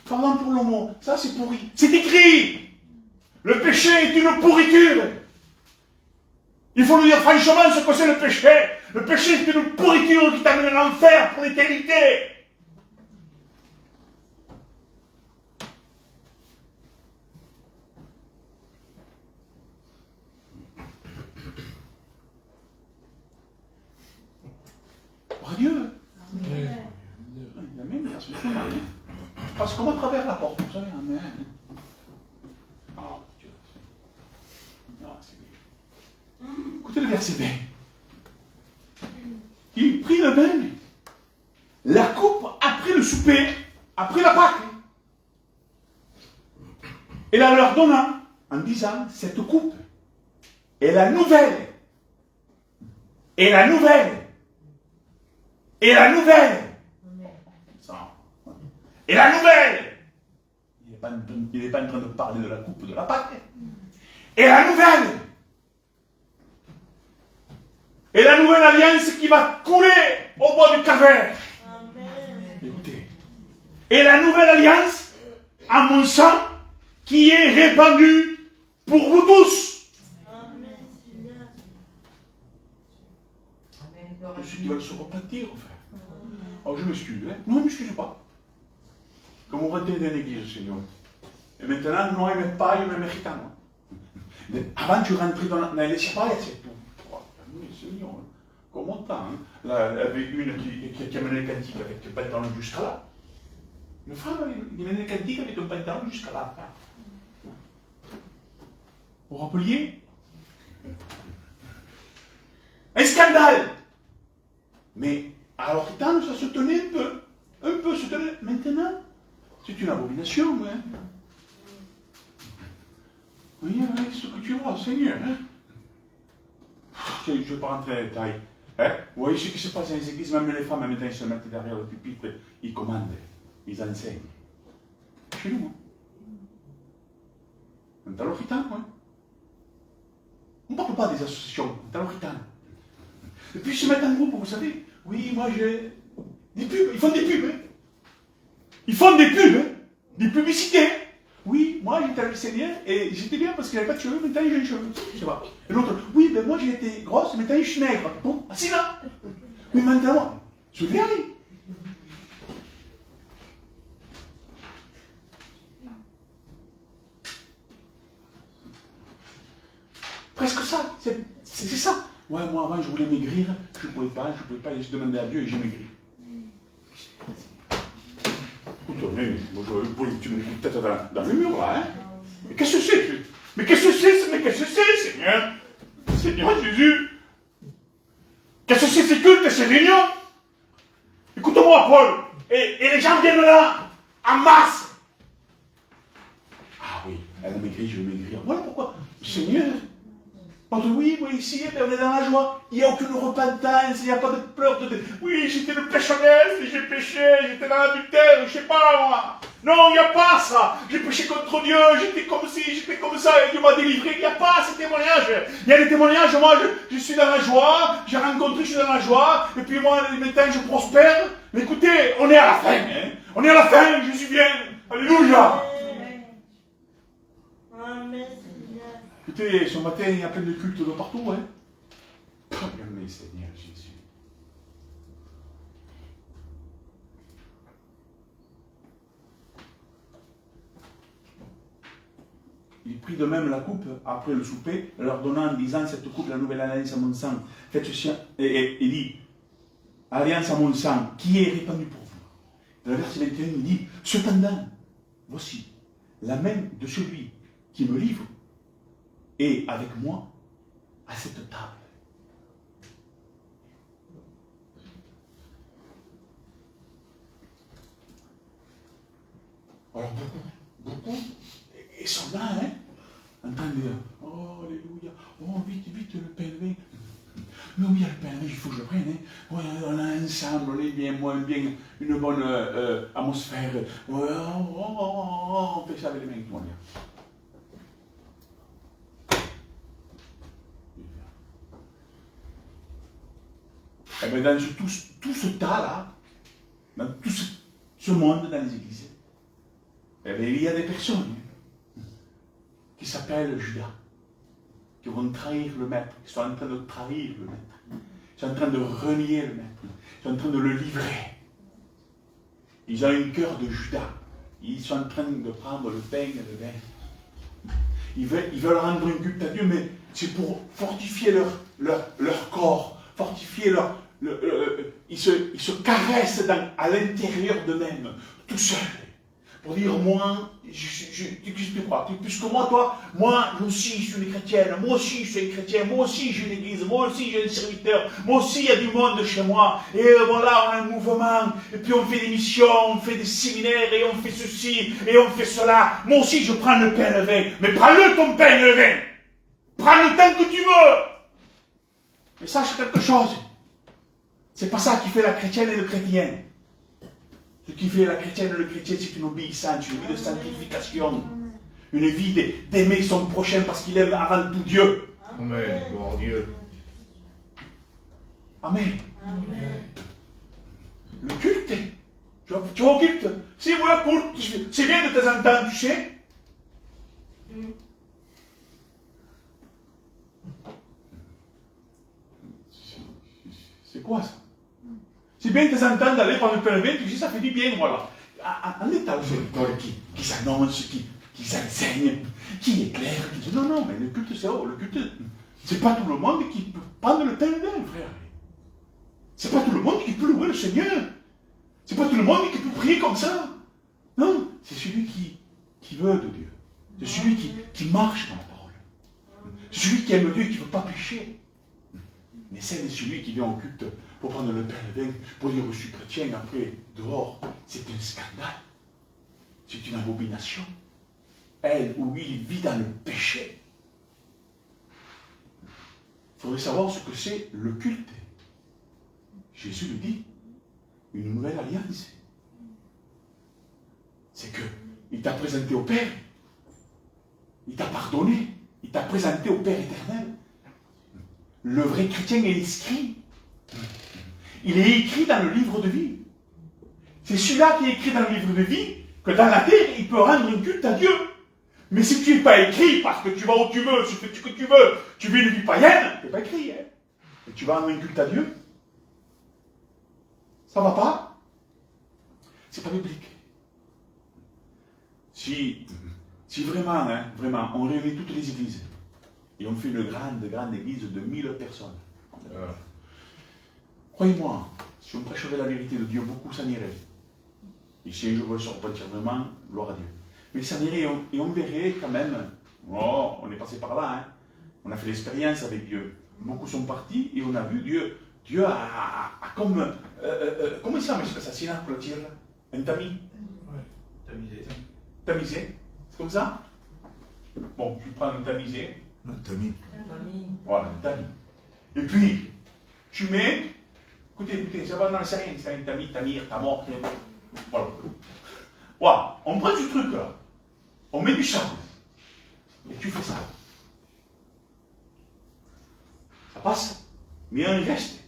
Pardon pour le mot. Ça, c'est pourri. C'est écrit. Le péché est une pourriture. Il faut lui dire franchement ce que c'est le péché. Le péché est une pourriture qui t'amène à l'enfer pour l'éternité. Pour Dieu. Amen. Parce qu'on va à travers la porte, vous savez, amen. Oh, Dieu. Non, c'est bien. Écoutez le verset 20. Il prit le bain, la coupe après le souper, après la Pâque. Et la leur donna en disant, cette coupe est la nouvelle. Et la nouvelle. Et la nouvelle. Et la nouvelle. Il n'est pas en train de parler de la coupe de la Pâque. Et la nouvelle. Et la nouvelle alliance qui va couler au bord du calvaire. Écoutez. Et la nouvelle alliance, à mon sang, qui est répandue pour vous tous. Tous ceux qui veulent se repentir, enfin. Alors je m'excuse, hein? Non, je ne m'excuse pas. Comme on rentre dans l'église, Seigneur. Et maintenant, non, il ne m'aime pas, il me mérite à moi. Avant, tu rentrais dans les chapelles, c'est tout. Oui, Seigneur, comment t'as, hein? Là, il y avait une qui amenait les cantiques avec le pantalon jusqu'à là. Une femme, il amenait les cantiques avec le pantalon jusqu'à là. Vous vous rappeliez? Un scandale! Mais, alors, tant, ça se tenait un peu. Un peu se tenait. Maintenant, c'est une abomination, hein? Oui, avec ce que tu vois, Seigneur, hein? Je ne vais pas rentrer dans les détails. Hein? Vous voyez ce qui se passe dans les églises, même les femmes, maintenant, ils se mettent derrière le pupitre, ils commandent, ils enseignent. Chez nous, hein? Un taloritan, hein? On ne parle pas des associations, un taloritan. Et puis ils se mettent en groupe, vous savez. Oui, moi j'ai des pubs, ils font des pubs, hein? Ils font des pubs, hein? Des publicités. Oui, moi j'étais avec le Seigneur et j'étais bien parce qu'il n'avait pas de cheveux, maintenant j'ai des cheveux. Je sais pas. Et l'autre, oui, ben moi j'ai été grosse, maintenant je suis maigre. Bon, assis là. Mais maintenant, je viens. Presque ça, c'est ça. Ouais, moi avant je voulais maigrir, je ne pouvais pas, je demandais à Dieu et j'ai maigri. Tu me coups de tête dans le mur là, hein? Mais qu'est-ce que c'est? Mais qu'est-ce que c'est, Seigneur? Seigneur Jésus? Qu'est-ce que c'est ces cultes, ces réunions? Écoute-moi, Paul. Et les gens viennent là, en masse. Ah oui, elle a maigri, je vais maigrir. Voilà pourquoi. Seigneur. Oui, ici, on est dans la joie. Il n'y a aucune repentance, il n'y a pas de pleurs. Oui, j'étais le péchonnesse, j'ai péché, j'étais dans l'adultère, je ne sais pas moi. Non, il n'y a pas ça. J'ai péché contre Dieu, j'étais comme ci, j'étais comme ça, et Dieu m'a délivré. Il n'y a pas ces témoignages. Il y a des témoignages, moi, je suis dans la joie, j'ai rencontré, je suis dans la joie, et puis moi, maintenant, je prospère. Mais écoutez, on est à la fin, hein. On est à la fin, je suis bien. Alléluia. Amen. Écoutez, ce matin, il y a plein de cultes de partout, hein. Amen, Seigneur Jésus. Il prit de même la coupe après le souper, leur donnant en disant, cette coupe, la nouvelle alliance à mon sang, faites ceci, et il dit, alliance à mon sang, qui est répandue pour vous. Le verset 21, il dit, cependant, voici, la main de celui qui me livre, et avec moi à cette table. beaucoup, et sont là, hein, en train de dire, oh, alléluia, oh, vite, vite, le pain de vin. Mais oui, il y a le pain de vin, il faut que je le prenne, hein. Ouais, on est ensemble, on est bien, moi, bien, une bonne atmosphère. Ouais, on fait ça avec les mains, tout le monde. Et bien, dans tout ce tas-là, dans tout ce monde dans les églises, eh bien, il y a des personnes qui s'appellent Judas, qui vont trahir le maître, qui sont en train de trahir le maître, qui sont en train de renier le maître, qui sont en train de le livrer. Ils ont un cœur de Judas. Ils sont en train de prendre le pain et le vin. Ils veulent rendre un culte à Dieu, mais c'est pour fortifier leur corps, fortifier leur... ils se caressent à l'intérieur d'eux-mêmes, tout seuls, pour dire, moi, qu'est-ce que tu crois? Plus que moi, toi, moi aussi je suis une chrétienne, moi aussi je suis un chrétien, moi aussi j'ai une église, moi aussi j'ai un serviteur, moi aussi il y a du monde chez moi, et voilà, on a un mouvement, et puis on fait des missions, on fait des séminaires, et on fait ceci, et on fait cela, moi aussi je prends le pain et le vin, mais prends-le ton pain et le vin, prends le temps que tu veux, mais sache quelque chose. C'est pas ça qui fait la chrétienne et le chrétien. Ce qui fait la chrétienne et le chrétien, c'est une obéissance, une vie de sanctification. Une vie d'aimer son prochain parce qu'il aime avant tout Dieu. Amen. Gloire à Dieu. Amen. Le culte, tu vas au culte. Si vous le culte, c'est bien de temps en temps, tu sais. C'est quoi ça? C'est bien de temps en temps d'aller prendre le pain et le vin, tu dis ça fait du bien, voilà. En état de l'école qui s'annonce, qui s'enseigne, qui éclaire, qui dit non, mais le culte c'est haut, le culte, c'est pas tout le monde qui peut prendre le pain et le vin, frère. C'est pas tout le monde qui peut louer le Seigneur. C'est pas tout le monde qui peut prier comme ça. Non, c'est celui qui veut de Dieu. C'est celui qui marche dans la parole. C'est celui qui aime Dieu et qui ne veut pas pécher. Mais c'est celui qui vient au culte pour prendre le pain et le vin, pour dire je suis chrétien, après, dehors, c'est un scandale. C'est une abomination. Elle ou il vit dans le péché. Il faudrait savoir ce que c'est le culte. Jésus le dit, une nouvelle alliance. C'est que il t'a présenté au Père, il t'a pardonné, il t'a présenté au Père éternel. Le vrai chrétien est inscrit. Il est écrit dans le livre de vie. C'est celui-là qui est écrit dans le livre de vie que dans la terre, il peut rendre un culte à Dieu. Mais si tu n'es pas écrit parce que tu vas où tu veux, tu fais ce que tu veux, tu vis une vie païenne, tu n'es pas écrit. Hein? Et tu vas rendre un culte à Dieu. Ça ne va pas? C'est pas biblique. Si vraiment, hein, vraiment, on réunit toutes les églises et on fait une grande église de 1000 personnes. Croyez-moi, si on prêcherait la vérité de Dieu, beaucoup s'en iraient. Et si un jour veulent se repentir vraiment, gloire à Dieu. Mais s'en iraient et on verrait quand même, oh, on est passé par là, hein. On a fait l'expérience avec Dieu. Beaucoup sont partis et on a vu Dieu a comme, comment il s'appelle cet assassinat pour le tir là? Un tamis? Ouais, tamisé. Tamisé? C'est comme ça? Bon, tu prends un tamisé. Un tamis. Voilà, un tamis. Et puis, tu mets, écoutez, ça va dans le sérieux, c'est un tamis, tamir, tamor, voilà. Voilà, on prend ce truc là, on met du sable, et tu fais ça. Ça passe, mais il y a un reste.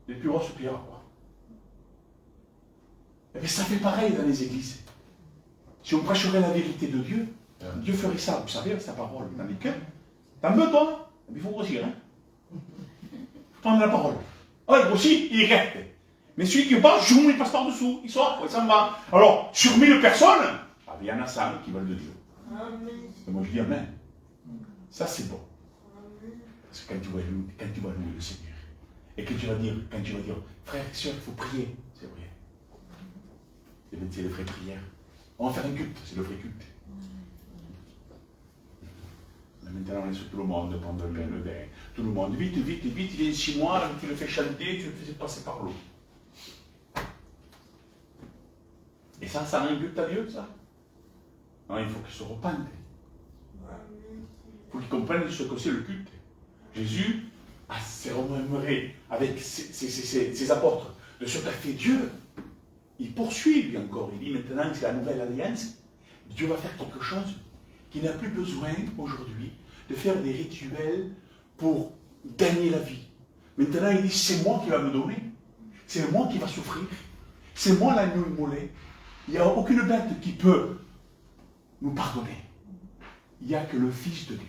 Les plus grosses pierres, quoi. Et bien ça fait pareil dans les églises. Si on prêcherait la vérité de Dieu, Dieu ferait ça, vous savez, avec sa parole, dans les cœurs. T'en veux, toi? Il faut grossir, hein? Faut prendre la parole. Ah, il grossit, il reste. Mais celui qui part, il passe par-dessous, il sort, il s'en va. Alors, sur 1000 personnes, il y en a 100 qui veulent de Dieu. Et moi je dis Amen. Ça c'est bon. Parce que quand tu vas louer le Seigneur, et que tu vas dire, frère, sœur, il faut prier, c'est vrai. C'est le vrai prière. On va faire un culte, c'est le vrai culte. Mais maintenant, on laisse tout le monde prendre le vin. Tout le monde, vite, il est 6 mois, tu le fais chanter, tu le fais passer par l'eau. Et ça rend un culte à Dieu, ça? Non, il faut qu'il se repente. Il faut qu'il comprenne ce que c'est le culte. Jésus s'est remémoré avec ses apôtres de ce qu'a fait Dieu. Il poursuit lui encore. Il dit maintenant, c'est la nouvelle alliance. Dieu va faire quelque chose qui n'a plus besoin aujourd'hui de faire des rituels pour gagner la vie. Maintenant, il dit, c'est moi qui va me donner. C'est moi qui va souffrir. C'est moi l'agneau immolé. Il n'y a aucune bête qui peut nous pardonner. Il n'y a que le Fils de Dieu.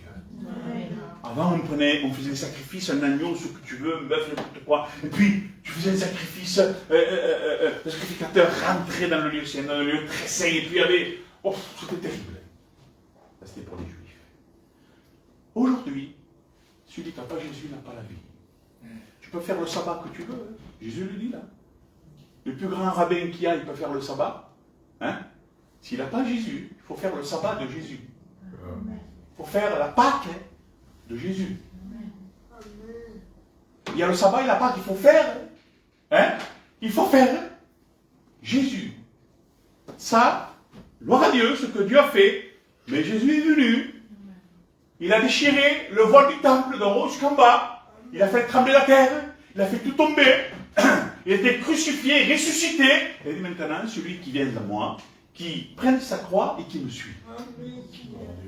Avant, on faisait des sacrifices, un agneau, ce que tu veux, un bœuf, n'importe quoi. Et puis, tu faisais des sacrifices, le sacrificateur rentrait dans le lieu saint, dans le lieu très saint, et puis il y avait... Oh, c'était terrible. Ça, c'était pour les Juifs. Aujourd'hui, celui qui n'a pas Jésus n'a pas la vie. Tu peux faire le sabbat que tu veux. Hein. Jésus le dit là. Le plus grand rabbin qu'il y a, il peut faire le sabbat. Hein? S'il n'a pas Jésus, il faut faire le sabbat de Jésus. Il faut faire la Pâque de Jésus. Il y a le sabbat et la Pâque, il faut faire. Hein? Il faut faire Jésus. Ça, gloire à Dieu, ce que Dieu a fait. Mais Jésus est venu. Il a déchiré le voile du temple d'en haut jusqu'en bas. Il a fait trembler la terre. Il a fait tout tomber. Il a été crucifié, ressuscité. Et dit maintenant, celui qui vient de moi, qui prenne sa croix et qui me suit.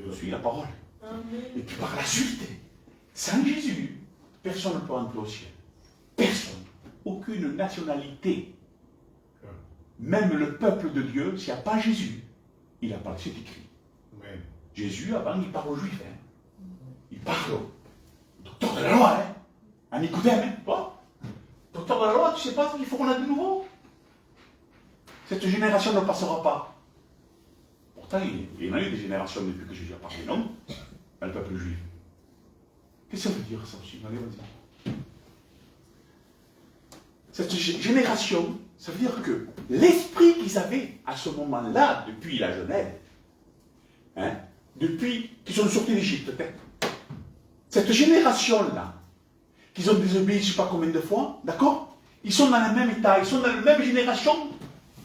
Je suis la parole. Et puis par la suite, sans Jésus, personne ne peut entrer au ciel. Personne. Aucune nationalité. Même le peuple de Dieu, s'il n'y a pas Jésus, il n'a pas. C'est écrit. Jésus, avant, il parle aux Juifs. Hein. Il parle au docteur de la loi. Hein. À Nicodème. Hein. Toi, docteur de la loi, tu ne sais pas qu'il faut qu'on a de nouveau. Cette génération ne passera pas. Pourtant, il y en a eu des générations depuis que Jésus a parlé, non? Dans le peuple juif. Qu'est-ce que ça veut dire ça aussi? Allez, vas-y. Cette génération, ça veut dire que l'esprit qu'ils avaient à ce moment-là, depuis la Genèse, hein, depuis qu'ils sont sortis d'Égypte, cette génération-là, qu'ils ont désobéi je ne sais pas combien de fois, d'accord? Ils sont dans le même état, ils sont dans la même génération,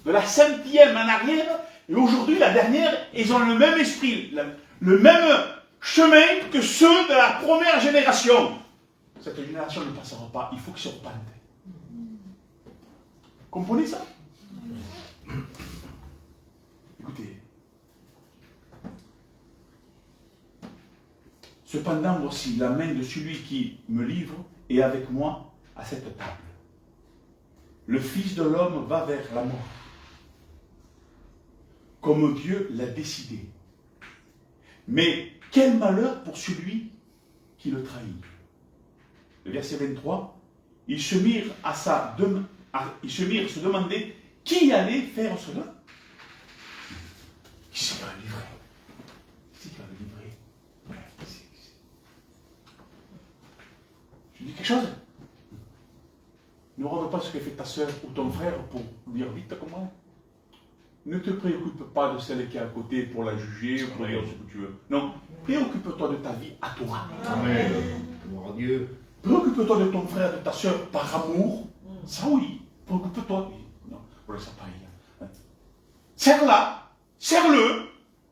de la 5e en arrière, et aujourd'hui, la dernière, ils ont le même esprit, le même chemin que ceux de la première génération. Cette génération ne passera pas, il faut qu'ils se repentent. Comprenez ça? Écoutez. Cependant, voici la main de celui qui me livre est avec moi à cette table. Le Fils de l'homme va vers la mort, comme Dieu l'a décidé. Mais quel malheur pour celui qui le trahit. Le verset 23, ils se mirent se demander qui allait faire cela. Qui c'est qui va le livrer? Qui c'est qui va le livrer? Je dis quelque chose? Ne regarde pas ce que fait ta soeur ou ton frère pour dire vite comment. Ne te préoccupe pas de celle qui est à côté pour la juger ou pour dire ce que tu veux. Non, préoccupe-toi de ta vie à toi. Amen. Gloire à Dieu. Préoccupe-toi de ton frère, de ta soeur par amour. Ça oui, préoccupe-toi. Non, on laisse ça pareil. Serre-la, serre-le,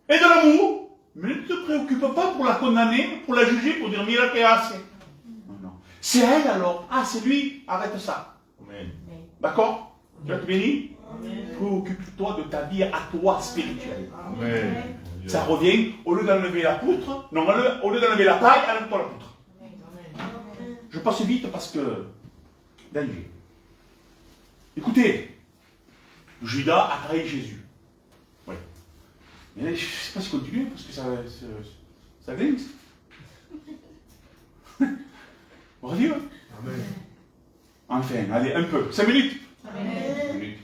et de l'amour. Mais ne te préoccupe pas pour la condamner, pour la juger, pour dire mais là t'es assez. Non, non. C'est elle alors. Ah, c'est lui, arrête ça. Amen. D'accord? Tu vas te bénir? Préoccupe-toi de ta vie à toi spirituelle. Amen. Ça revient, au lieu d'enlever la poutre, non, au lieu d'enlever la paille, enlève-toi la poutre. Je passe vite parce que danger. Écoutez, Judas a trahi Jésus. Oui. Mais je ne sais pas si continuer parce que ça glisse. On va dire. Amen. Enfin, allez, un peu. 5 minutes. Amen. 5 minutes.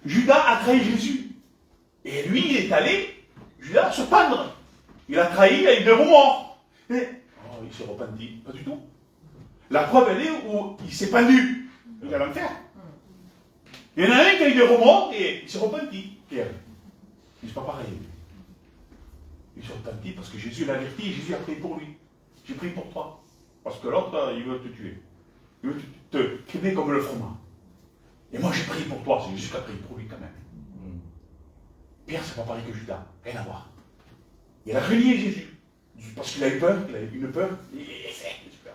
Judas a trahi Jésus. Et lui, il est allé, Judas, se pendre. Il a trahi, il a eu des remords. Et, oh, il s'est repenti. Pas du tout. La preuve, elle est où il s'est pendu. Il va l'enfer. Il y en a un qui a eu des remords et il s'est repenti. Pierre. Mais c'est pas pareil. Il s'est repenti parce que Jésus l'a averti et Jésus a prié pour lui. J'ai prié pour toi. Parce que l'autre, il veut te tuer. Il veut te crimer comme le froment. Et moi, j'ai prié pour toi. C'est Jésus qui a prié pour lui quand même. Pierre, c'est pas pareil que Judas. Rien à voir. Il a renié Jésus. Parce qu'il a eu peur, il a eu une peur. Et c'est super.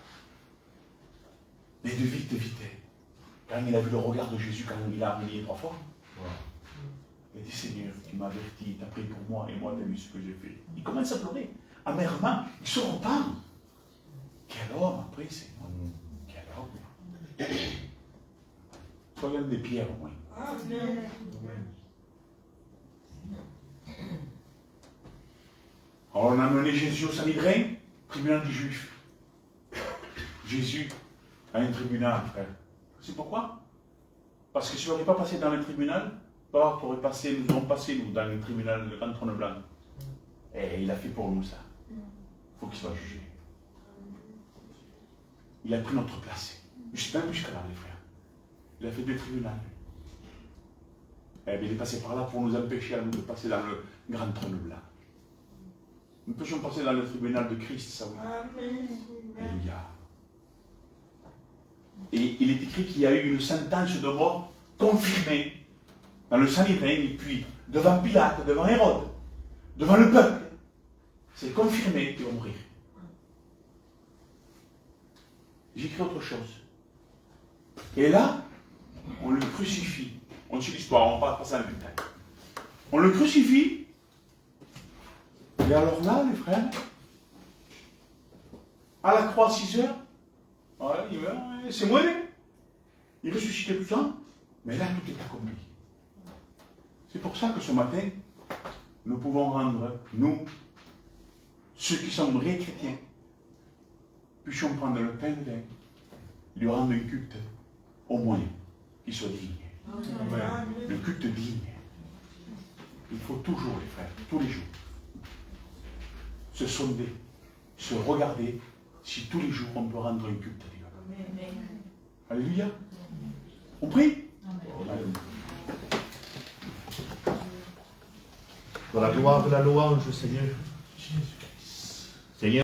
Les deux vite. Quand il a vu le regard de Jésus, quand il a renié 3 fois, il a dit Seigneur, tu m'as averti, tu as pris pour moi, et moi, tu as vu ce que j'ai fait. Il commence à pleurer. Amèrement, il se repart. Quel homme après, Seigneur. Quel homme. Soyons des pierres au moins. Amen. Alors on a amené Jésus au Sanhédrin, tribunal des Juifs. Jésus a un tribunal, frère. C'est pourquoi? Parce que si on n'aurait pas passé dans le tribunal, nous aurions passé nous, dans le tribunal de Grand Trône Blanc. Et il a fait pour nous ça. Il faut qu'il soit jugé. Il a pris notre place. Même jusqu'à là, les frères. Il a fait des tribunaux. Eh bien, il est passé par là pour nous empêcher à nous de passer dans le Grand Trône Blanc. Nous pouvions passer dans le tribunal de Christ, ça oui. Amen. Alléluia. Et il est écrit qu'il y a eu une sentence de mort confirmée dans le Sanhédrin, et puis devant Pilate, devant Hérode, devant le peuple. C'est confirmé qu'il va mourir. J'écris autre chose. Et là, on le crucifie. On suit l'histoire, on ne va pas passer en détail. On le crucifie. Et alors là, les frères, à la croix à 6 heures, ouais, il meurt, c'est moi, il ressuscitait tout ça, mais là, tout est accompli. C'est pour ça que ce matin, nous pouvons rendre, nous, ceux qui sommes vrais chrétiens, puissions prendre le pain et le vin, lui rendre un culte, au moins, qu'il soit digne. Amen. Le culte digne. Il faut toujours, les frères, tous les jours, se sonder, se regarder, si tous les jours on peut rendre un culte à Dieu. Amen. Alléluia. On prie. Alléluia. Dans la gloire de la louange, Seigneur. Jésus.